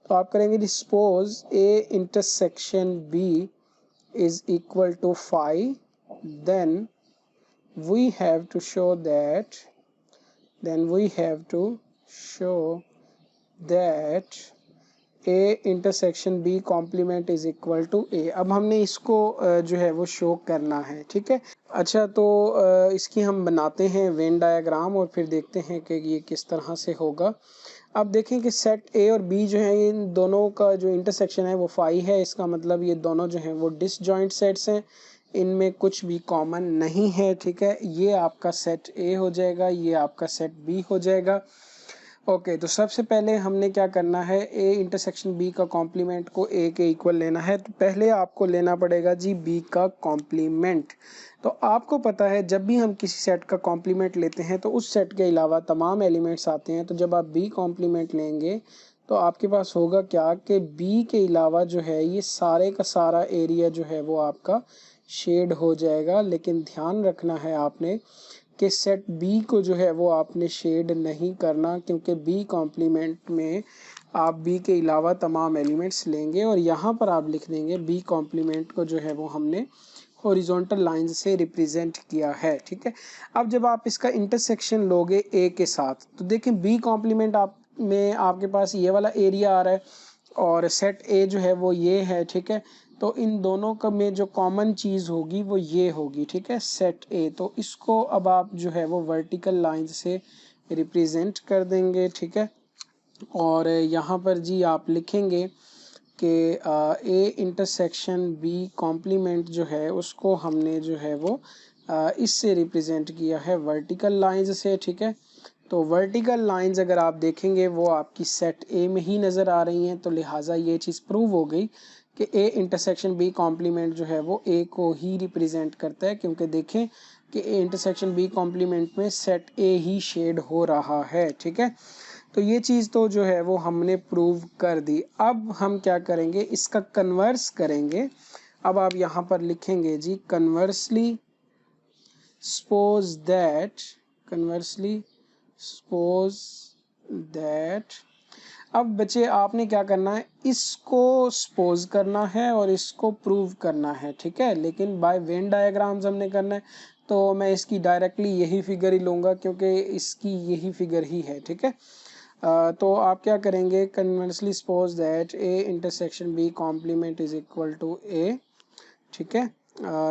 तो आप करेंगे जी, suppose A intersection B is equal to 5, then we have to show that A intersection B complement is equal to A. अब हमने इसको जो है वो शो करना है। ठीक है, अच्छा तो इसकी हम बनाते हैं वेन डायग्राम और फिर देखते हैं कि ये किस तरह से होगा। अब देखें कि सेट ए और बी जो है इन दोनों का जो इंटरसेक्शन है वो 5 है। इसका मतलब ये दोनों जो हैं वो डिसजॉइंट सेट्स हैं, इनमें कुछ भी कॉमन नहीं है। ठीक है, ये आपका सेट ए हो जाएगा, ये आपका सेट बी हो जाएगा। ओके, तो सबसे पहले हमने क्या करना है, ए इंटरसेक्शन बी का कॉम्प्लीमेंट को ए के इक्वल लेना है। तो पहले आपको लेना पड़ेगा जी बी का कॉम्प्लीमेंट। तो आपको पता है जब भी हम किसी सेट का कॉम्प्लीमेंट लेते हैं तो उस सेट के अलावा तमाम एलिमेंट्स आते हैं। तो जब आप बी कॉम्प्लीमेंट लेंगे तो आपके पास होगा क्या कि बी के अलावा जो है ये सारे का सारा एरिया जो है वो आपका शेड हो जाएगा। लेकिन ध्यान रखना है आपने कि सेट बी को जो है वो आपने शेड नहीं करना, क्योंकि बी कॉम्प्लीमेंट में आप बी के अलावा तमाम एलिमेंट्स लेंगे और यहाँ पर आप लिख देंगे बी कॉम्प्लीमेंट को जो है वो हमने हॉरिजॉन्टल लाइंस से रिप्रेजेंट किया है। ठीक है, अब जब आप इसका इंटरसेक्शन लोगे ए के साथ तो देखें बी कॉम्प्लीमेंट आप में आपके पास ये वाला एरिया आ रहा है और सेट ए जो है वो ये है। ठीक है, तो इन दोनों का में जो कॉमन चीज़ होगी वो ये होगी। ठीक है, सेट ए, तो इसको अब आप जो है वो वर्टिकल लाइन से रिप्रेजेंट कर देंगे। ठीक है, और यहाँ पर जी आप लिखेंगे कि ए इंटरसेक्शन बी कॉम्प्लीमेंट जो है उसको हमने जो है वो इससे रिप्रेजेंट किया है वर्टिकल लाइंस से। ठीक है, तो वर्टिकल लाइंस अगर आप देखेंगे वो आपकी सेट ए में ही नज़र आ रही हैं, तो लिहाजा ये चीज़ प्रूव हो गई कि ए इंटरसेक्शन बी कॉम्प्लीमेंट जो है वो ए को ही रिप्रेजेंट करता है, क्योंकि देखें कि ए इंटरसेक्शन बी कॉम्प्लीमेंट में सेट ए ही शेड हो रहा है। ठीक है, तो ये चीज़ तो जो है वो हमने प्रूव कर दी। अब हम क्या करेंगे, इसका कन्वर्स करेंगे। अब आप यहाँ पर लिखेंगे जी कन्वर्सली सपोज दैट अब बच्चे आपने क्या करना है, इसको सपोज करना है और इसको प्रूव करना है। ठीक है, लेकिन बाय वेन डायग्राम्स हमने करना है, तो मैं इसकी डायरेक्टली यही फिगर ही लूँगा क्योंकि इसकी यही फिगर ही है। ठीक है, तो आप क्या करेंगे, conversely suppose that A intersection B complement is equal to A. ठीक है,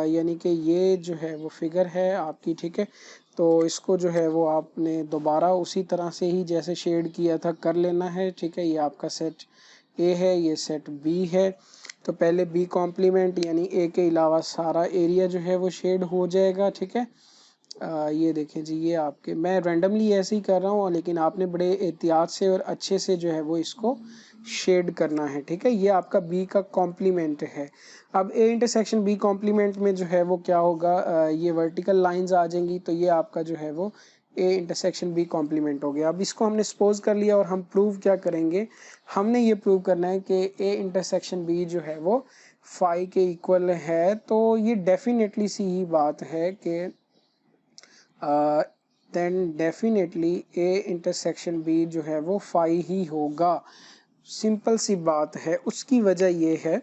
यानी कि ये जो है वो फिगर है आपकी। ठीक है, तो इसको जो है वो आपने दोबारा उसी तरह से ही जैसे शेड किया था कर लेना है। ठीक है, ये आपका सेट ए है, ये सेट बी है। तो पहले बी कॉम्प्लीमेंट यानी ए के अलावा सारा एरिया जो है वो शेड हो जाएगा। ठीक है, ये देखें जी, ये आपके मैं रैंडमली ऐसे ही कर रहा हूँ, लेकिन आपने बड़े एहतियात से और अच्छे से जो है वो इसको शेड करना है। ठीक है, ये आपका बी का कॉम्प्लीमेंट है। अब ए इंटरसेक्शन बी कॉम्प्लीमेंट में जो है वो क्या होगा, ये वर्टिकल लाइंस आ जाएंगी, तो ये आपका जो है वो ए इंटरसेक्शन बी कॉम्प्लीमेंट हो गया। अब इसको हमने सपोज कर लिया और हम प्रूव क्या करेंगे, हमने ये प्रूव करना है कि ए इंटरसेक्शन बी जो है वो फाई के इक्वल है। तो ये डेफिनेटली सी ही बात है कि then definitely A intersection B जो है वो फाई ही होगा। सिंपल सी बात है। उसकी वजह ये है,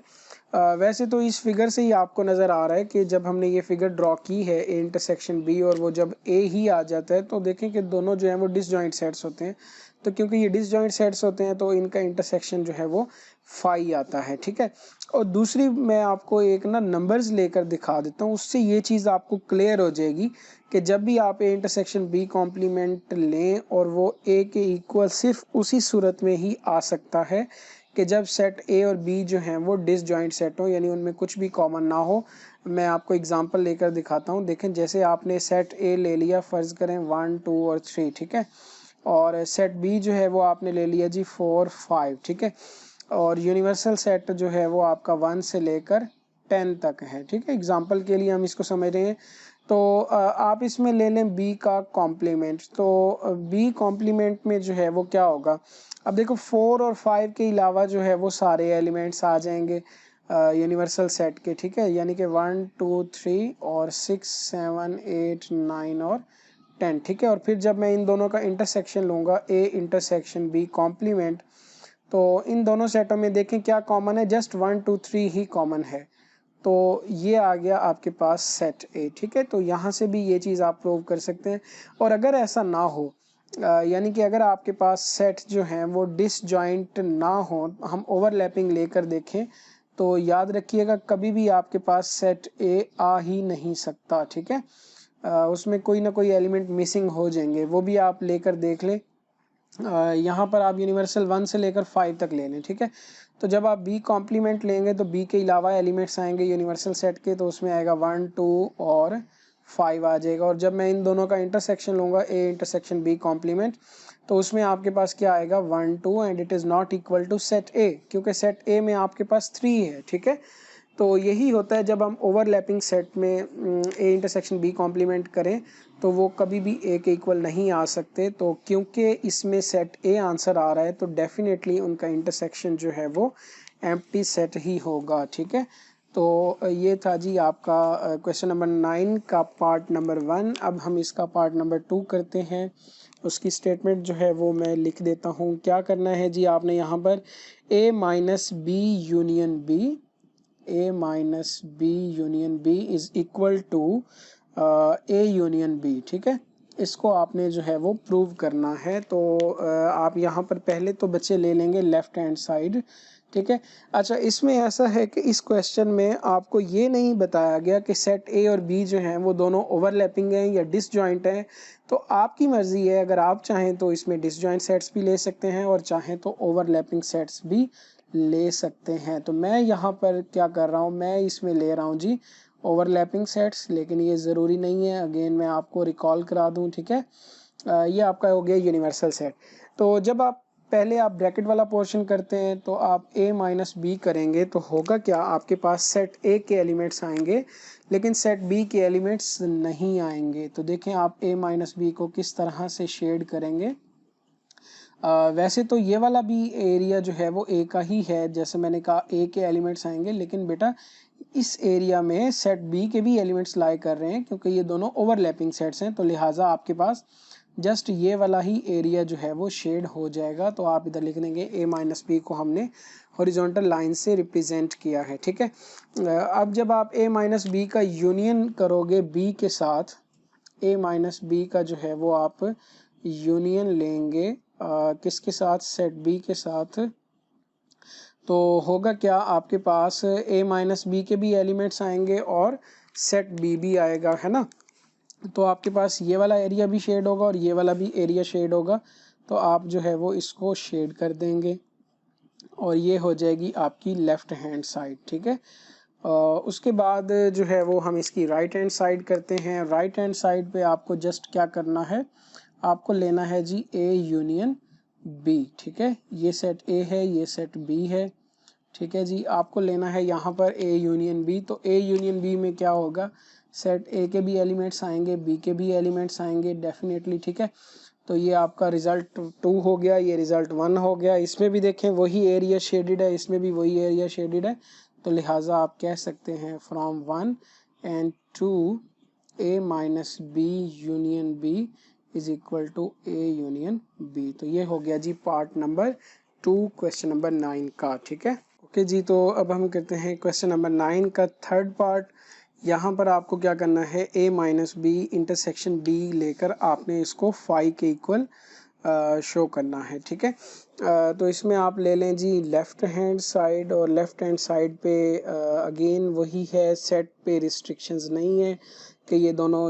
वैसे तो इस फिगर से ही आपको नज़र आ रहा है कि जब हमने ये फिगर ड्रॉ की है ए इंटरसेक्शन बी और वो जब ए ही आ जाता है तो देखें कि दोनों जो हैं वो डिसजॉइंट सेट्स होते हैं। तो क्योंकि ये डिसजॉइंट सेट्स होते हैं तो इनका इंटरसेक्शन जो है वो फाई आता है, ठीक है। और दूसरी मैं आपको एक ना नंबर्स लेकर दिखा देता हूँ, उससे ये चीज़ आपको क्लियर हो जाएगी कि जब भी आप ए इंटरसेक्शन बी कॉम्प्लीमेंट लें और वो ए के इक्वल सिर्फ उसी सूरत में ही आ सकता है कि जब सेट ए और बी जो हैं वो डिसजॉइंट सेट हो, यानी उनमें कुछ भी कॉमन ना हो। मैं आपको एग्जांपल लेकर दिखाता हूँ। देखें, जैसे आपने सेट ए ले लिया, फ़र्ज़ करें 1 2 और 3, ठीक है, और सेट बी जो है वो आपने ले लिया जी 4 5, ठीक है, और यूनिवर्सल सेट जो है वो आपका 1 से लेकर 10 तक है, ठीक है। एग्जांपल के लिए हम इसको समझ रहे हैं। तो आप इसमें ले लें बी का कॉम्प्लीमेंट। तो बी कॉम्प्लीमेंट में जो है वो क्या होगा, अब देखो 4 और 5 के अलावा जो है वो सारे एलिमेंट्स आ जाएंगे यूनिवर्सल सेट के, ठीक है, यानी कि 1 2 3 और 6 7 8 9 और 10, ठीक है। और फिर जब मैं इन दोनों का इंटरसेक्शन लूँगा ए इंटरसेक्शन बी कॉम्प्लीमेंट, तो इन दोनों सेटों में देखें क्या कॉमन है, जस्ट 1 2 3 ही कॉमन है। तो ये आ गया आपके पास सेट ए, ठीक है। तो यहाँ से भी ये चीज़ आप प्रूव कर सकते हैं। और अगर ऐसा ना हो, यानी कि अगर आपके पास सेट जो हैं वो डिसजॉइंट ना हो, हम ओवरलैपिंग लेकर देखें, तो याद रखिएगा कभी भी आपके पास सेट ए आ ही नहीं सकता, ठीक है। उसमें कोई ना कोई एलिमेंट मिसिंग हो जाएंगे, वो भी आप लेकर देख लें। यहाँ पर आप यूनिवर्सल 1 से लेकर 5 तक ले लें, ठीक है। तो जब आप बी कॉम्प्लीमेंट लेंगे तो बी के अलावा एलिमेंट्स आएंगे यूनिवर्सल सेट के, तो उसमें आएगा 1 2 और 5 आ जाएगा। और जब मैं इन दोनों का इंटरसेक्शन लूँगा ए इंटरसेक्शन बी कॉम्प्लीमेंट, तो उसमें आपके पास क्या आएगा 1 2 and it is not equal to set A, क्योंकि सेट ए में आपके पास 3 है, ठीक है। तो यही होता है जब हम ओवरलैपिंग सेट में ए इंटरसेक्शन बी कॉम्प्लीमेंट करें तो वो कभी भी ए के इक्वल नहीं आ सकते। तो क्योंकि इसमें सेट ए आंसर आ रहा है तो डेफिनेटली उनका इंटरसेक्शन जो है वो एम्प्टी सेट ही होगा, ठीक है। तो ये था जी आपका क्वेश्चन नंबर 9 का पार्ट नंबर 1। अब हम इसका पार्ट नंबर 2 करते हैं। उसकी स्टेटमेंट जो है वो मैं लिख देता हूँ। क्या करना है जी, आपने यहाँ पर A minus B union B, A minus B union B is equal to A union B, ठीक है। इसको आपने जो है वो प्रूव करना है। तो आप यहाँ पर पहले तो बच्चे ले लेंगे लेफ्ट हैंड साइड, ठीक है। अच्छा, इसमें ऐसा है कि इस क्वेश्चन में आपको ये नहीं बताया गया कि सेट ए और बी जो हैं वो दोनों ओवरलैपिंग हैं या डिसजॉइंट हैं। तो आपकी मर्जी है, अगर आप चाहें तो इसमें डिसजॉइंट सेट्स भी ले सकते हैं और चाहें तो ओवरलैपिंग सेट्स भी ले सकते हैं। तो मैं यहाँ पर क्या कर रहा हूँ, मैं इसमें ले रहा हूँ जी ओवरलैपिंग सेट्स, लेकिन ये ज़रूरी नहीं है। अगेन मैं आपको रिकॉल करा दूँ, ठीक है। ये आपका हो गया यूनिवर्सल सेट। तो जब आप पहले आप ब्रैकेट वाला पोर्शन करते हैं तो आप a माइनस बी करेंगे तो होगा क्या, आपके पास सेट a के एलिमेंट्स आएंगे लेकिन सेट b के एलिमेंट्स नहीं आएंगे। तो देखें आप a माइनस बी को किस तरह से शेड करेंगे। वैसे तो ये वाला भी एरिया जो है वो ए का ही है, जैसे मैंने कहा ए के एलिमेंट्स आएंगे, लेकिन बेटा इस एरिया में सेट बी के भी एलिमेंट्स लाई कर रहे हैं क्योंकि ये दोनों ओवरलैपिंग सेट्स हैं। तो लिहाजा आपके पास जस्ट ये वाला ही एरिया जो है वो शेड हो जाएगा। तो आप इधर लिख देंगे ए माइनस बी को हमने हॉरिजॉन्टल लाइन से रिप्रेजेंट किया है, ठीक है। अब जब आप ए माइनस बी का यूनियन करोगे बी के साथ, ए माइनस बी का जो है वो आप यूनियन लेंगे किसके साथ, सेट बी के साथ, तो होगा क्या, आपके पास ए माइनस बी के भी एलिमेंट्स आएंगे और सेट बी भी आएगा, है ना। तो आपके पास ये वाला एरिया भी शेड होगा और ये वाला भी एरिया शेड होगा। तो आप जो है वो इसको शेड कर देंगे और ये हो जाएगी आपकी लेफ्ट हैंड साइड, ठीक है। उसके बाद जो है वो हम इसकी राइट हैंड साइड करते हैं। राइट हैंड साइड पे आपको जस्ट क्या करना है, आपको लेना है जी ए यूनियन बी, ठीक है। ये सेट ए है, ये सेट बी है, ठीक है जी। आपको लेना है यहाँ पर ए यूनियन बी। तो ए यूनियन बी में क्या होगा, सेट ए के भी एलिमेंट्स आएंगे, बी के भी एलिमेंट्स आएंगे डेफिनेटली, ठीक है। तो ये आपका रिजल्ट 2 हो गया, ये रिजल्ट 1 हो गया। इसमें भी देखें वही एरिया शेडेड है, इसमें भी वही एरिया शेडेड है, तो लिहाजा आप कह सकते हैं from 1 and 2 A minus B union B is equal to A union B. तो ये हो गया जी पार्ट नंबर 2 क्वेश्चन नंबर 9 का, ठीक है। ओके जी, तो अब हम करते हैं क्वेश्चन नंबर 9 का थर्ड पार्ट। यहाँ पर आपको क्या करना है, a minus B intersection b लेकर आपने इसको फाई के इक्वल शो करना है, ठीक है। तो इसमें आप ले लें जी लेफ्ट हैंड साइड, और लेफ्ट हैंड साइड पे अगेन वही है, सेट पे रिस्ट्रिक्शंस नहीं है कि ये दोनों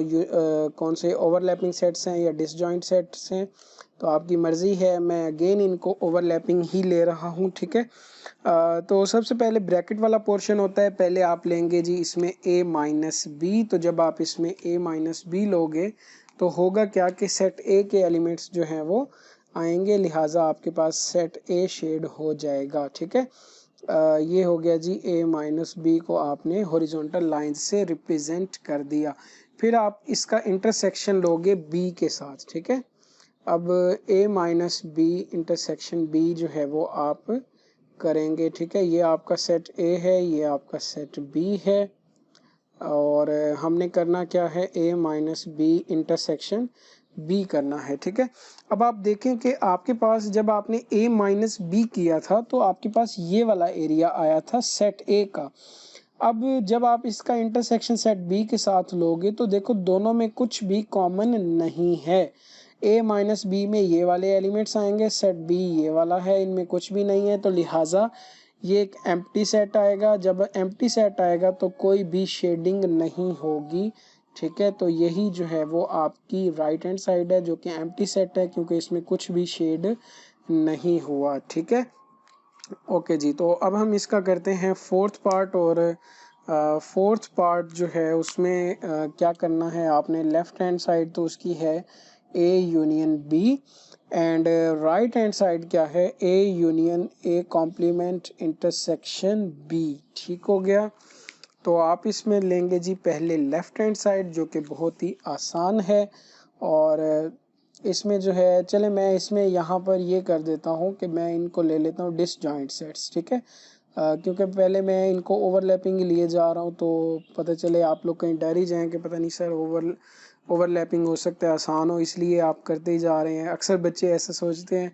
कौन से ओवरलैपिंग सेट्स हैं या डिसजॉइंट सेट्स हैं, तो आपकी मर्ज़ी है। मैं अगेन इनको ओवरलैपिंग ही ले रहा हूँ, ठीक है। तो सबसे पहले ब्रैकेट वाला पोर्शन होता है, पहले आप लेंगे जी इसमें a माइनस बी। तो जब आप इसमें a माइनस बी लोगे तो होगा क्या कि सेट a के एलिमेंट्स जो हैं वो आएंगे, लिहाजा आपके पास सेट a शेड हो जाएगा, ठीक है। ये हो गया जी a माइनस बी को आपने हॉरिजॉन्टल लाइन से रिप्रेजेंट कर दिया। फिर आप इसका इंटरसेक्शन लोगे b के साथ, ठीक है। अब a minus B intersection b जो है वो आप करेंगे, ठीक है। ये आपका सेट A है, ये आपका सेट B है, और हमने करना क्या है, A minus B intersection B करना है, ठीक है। अब आप देखें कि आपके पास जब आपने A माइनस बी किया था तो आपके पास ये वाला एरिया आया था सेट A का। अब जब आप इसका इंटरसेक्शन सेट B के साथ लोगे तो देखो दोनों में कुछ भी कॉमन नहीं है। a माइनस बी में ये वाले एलिमेंट्स आएंगे, सेट b ये वाला है, इनमें कुछ भी नहीं है, तो लिहाजा ये एक एम्प्टी सेट आएगा। जब एम्प्टी सेट आएगा तो कोई भी शेडिंग नहीं होगी, ठीक है। तो यही जो है वो आपकी राइट हैंड साइड है जो कि एम्प्टी सेट है, क्योंकि इसमें कुछ भी शेड नहीं हुआ, ठीक है। ओके जी, तो अब हम इसका करते हैं फोर्थ पार्ट। और फोर्थ पार्ट जो है उसमें क्या करना है, आपने लेफ्ट हैंड साइड तो उसकी है a union b, and right hand side क्या है, a union a complement intersection b, ठीक हो गया। तो आप इसमें लेंगे जी पहले लेफ्ट हैंड साइड जो कि बहुत ही आसान है, और इसमें जो है, चले मैं इसमें यहाँ पर ये कर देता हूँ कि मैं इनको ले लेता हूँ डिसजॉइंट सेट्स, ठीक है। क्योंकि पहले मैं इनको ओवरलैपिंग लिए जा रहा हूँ, तो पता चले आप लोग कहीं डर ही जाएं कि पता नहीं सर ओवरलैपिंग हो सकता है आसान हो, इसलिए आप करते ही जा रहे हैं। अक्सर बच्चे ऐसा सोचते हैं,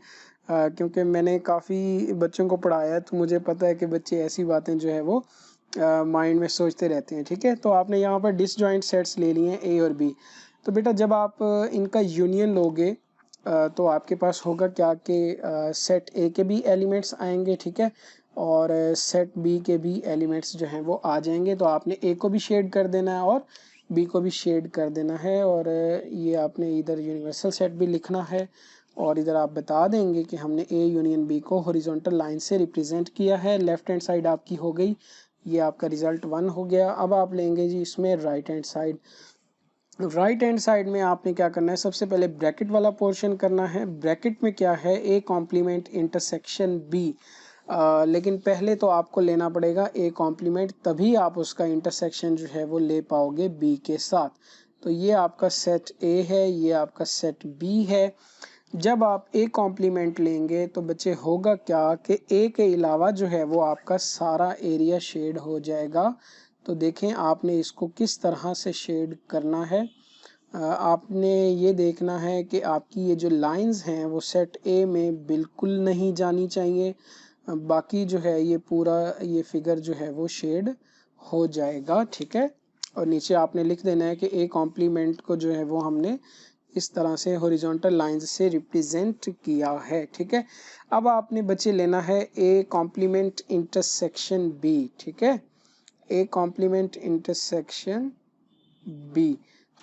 क्योंकि मैंने काफ़ी बच्चों को पढ़ाया है तो मुझे पता है कि बच्चे ऐसी बातें जो है वो माइंड में सोचते रहते हैं, ठीक है। तो आपने यहाँ पर डिसजॉइंट सेट्स ले लिए हैं a और b। तो बेटा जब आप इनका यूनियन लोगे तो आपके पास होगा क्या कि सेट a के भी एलिमेंट्स आएंगे, ठीक है, और सेट b के भी एलिमेंट्स जो हैं वो आ जाएंगे। तो आपने a को भी शेड कर देना है और b को भी शेड कर देना है, और ये आपने इधर यूनिवर्सल सेट भी लिखना है, और इधर आप बता देंगे कि हमने a यूनियन b को हॉरिजॉन्टल लाइन से रिप्रेजेंट किया है। लेफ्ट हैंड साइड आपकी हो गई, ये आपका रिजल्ट 1 हो गया। अब आप लेंगे जी इसमें right hand side. Right hand side में आपने क्या करना है, सबसे पहले ब्रैकेट वाला पोर्शन करना है। ब्रैकेट में क्या है, a कॉम्प्लीमेंट इंटरसेक्शन b, लेकिन पहले तो आपको लेना पड़ेगा a कॉम्प्लीमेंट, तभी आप उसका इंटरसेक्शन जो है वो ले पाओगे b के साथ। तो ये आपका सेट a है, ये आपका सेट b है। जब आप a कॉम्प्लीमेंट लेंगे तो बच्चे होगा क्या कि a के अलावा जो है वो आपका सारा एरिया शेड हो जाएगा। तो देखें आपने इसको किस तरह से शेड करना है। आपने ये देखना है कि आपकी ये जो लाइंस हैं वो सेट A में बिल्कुल नहीं जानी चाहिए, बाकी जो है ये पूरा ये फिगर जो है वो शेड हो जाएगा, ठीक है। और नीचे आपने लिख देना है कि A कॉम्प्लीमेंट को जो है वो हमने इस तरह से हॉरिजॉन्टल लाइंस से रिप्रेजेंट किया है, ठीक है। अब आपने बच्चे लेना है A कॉम्प्लीमेंट इंटरसेक्शन B, ठीक है, A कॉम्प्लीमेंट इंटरसेक्शन B।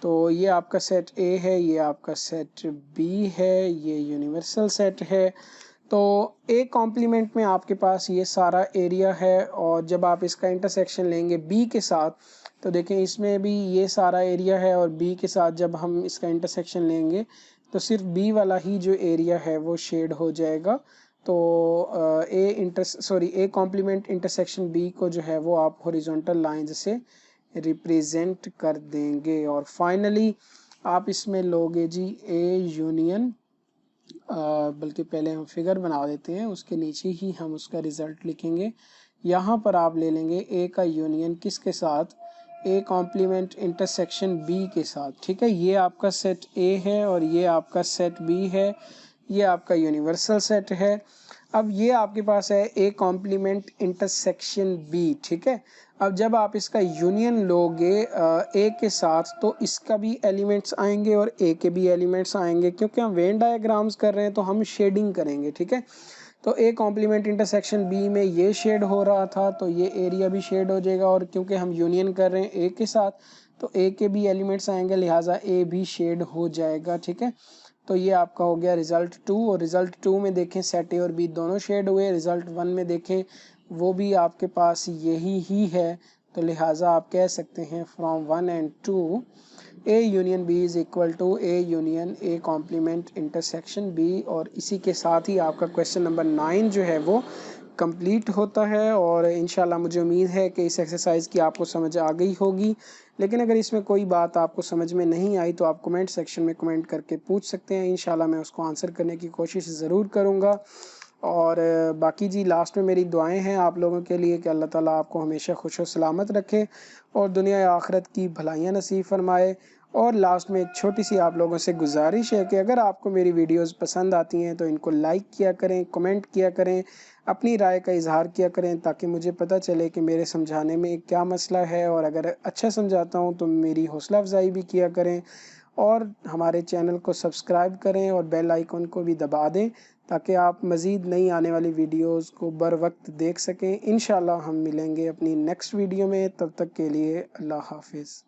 तो ये आपका सेट A है, ये आपका सेट B है, ये यूनिवर्सल सेट है। तो A कॉम्प्लीमेंट में आपके पास ये सारा एरिया है, और जब आप इसका इंटरसेक्शन लेंगे B के साथ तो देखें इसमें भी ये सारा एरिया है, और B के साथ जब हम इसका इंटरसेक्शन लेंगे तो सिर्फ B वाला ही जो एरिया है वो शेड हो जाएगा। तो A कॉम्प्लीमेंट इंटरसेक्शन B को जो है वो आप हॉरिजॉन्टल लाइन से रिप्रेजेंट कर देंगे। और फाइनली आप इसमें लोगे जी ए यूनियन, बल्कि पहले हम फिगर बना देते हैं, उसके नीचे ही हम उसका रिजल्ट लिखेंगे। यहाँ पर आप ले लेंगे ए का यूनियन किसके साथ, ए कॉम्प्लीमेंट इंटरसेक्शन बी के साथ। ठीक है, ये आपका सेट ए है और ये आपका सेट बी है, ये आपका यूनिवर्सल सेट है। अब ये आपके पास है ए कॉम्प्लीमेंट इंटरसेक्शन बी। ठीक है, अब जब आप इसका यूनियन लोगे ए के साथ, तो इसका भी एलिमेंट्स आएंगे और ए के भी एलिमेंट्स आएंगे। क्योंकि हम वेन डायग्राम्स कर रहे हैं तो हम शेडिंग करेंगे। ठीक है, तो ए कॉम्प्लीमेंट इंटरसेक्शन बी में ये शेड हो रहा था, तो ये एरिया भी शेड हो जाएगा। और क्योंकि हम यूनियन कर रहे हैं ए के साथ, तो ए के भी एलिमेंट्स आएंगे, लिहाजा ए भी शेड हो जाएगा। ठीक है, तो ये आपका हो गया रिजल्ट 2। और रिजल्ट 2 में देखें सेट ए और बी दोनों शेड हुए। रिजल्ट 1 में देखें वो भी आपके पास यही ही है, तो लिहाजा आप कह सकते हैं from 1 and 2 A union B is equal to A union A complement intersection B. और इसी के साथ ही आपका क्वेश्चन नंबर 9 जो है वो कंप्लीट होता है। और इंशाल्लाह मुझे उम्मीद है कि इस एक्सरसाइज की आपको समझ आ गई होगी। लेकिन अगर इसमें कोई बात आपको समझ में नहीं आई तो आप कमेंट सेक्शन में कमेंट करके पूछ सकते हैं। इंशाल्लाह मैं उसको आंसर करने की कोशिश ज़रूर करूँगा। और बाकी जी लास्ट में मेरी दुआएं हैं आप लोगों के लिए कि अल्लाह ताला आपको हमेशा खुश और सलामत रखे और दुनिया या आखिरत की भलाइयाँ नसीब फरमाए। और लास्ट में एक छोटी सी आप लोगों से गुजारिश है कि अगर आपको मेरी वीडियोस पसंद आती हैं तो इनको लाइक किया करें, कमेंट किया करें, अपनी राय का इजहार किया करें, ताकि मुझे पता चले कि मेरे समझाने में क्या मसला है। और अगर अच्छा समझाता हूँ तो मेरी हौसला अफजाई भी किया करें और हमारे चैनल को सब्सक्राइब करें और बेल आइकन को भी दबा दें, ताकि आप मज़ीद नई आने वाली वीडियोस को बर वक्त देख सकें। इंशाल्लाह हम मिलेंगे अपनी नेक्स्ट वीडियो में, तब तक के लिए अल्लाह हाफिज़।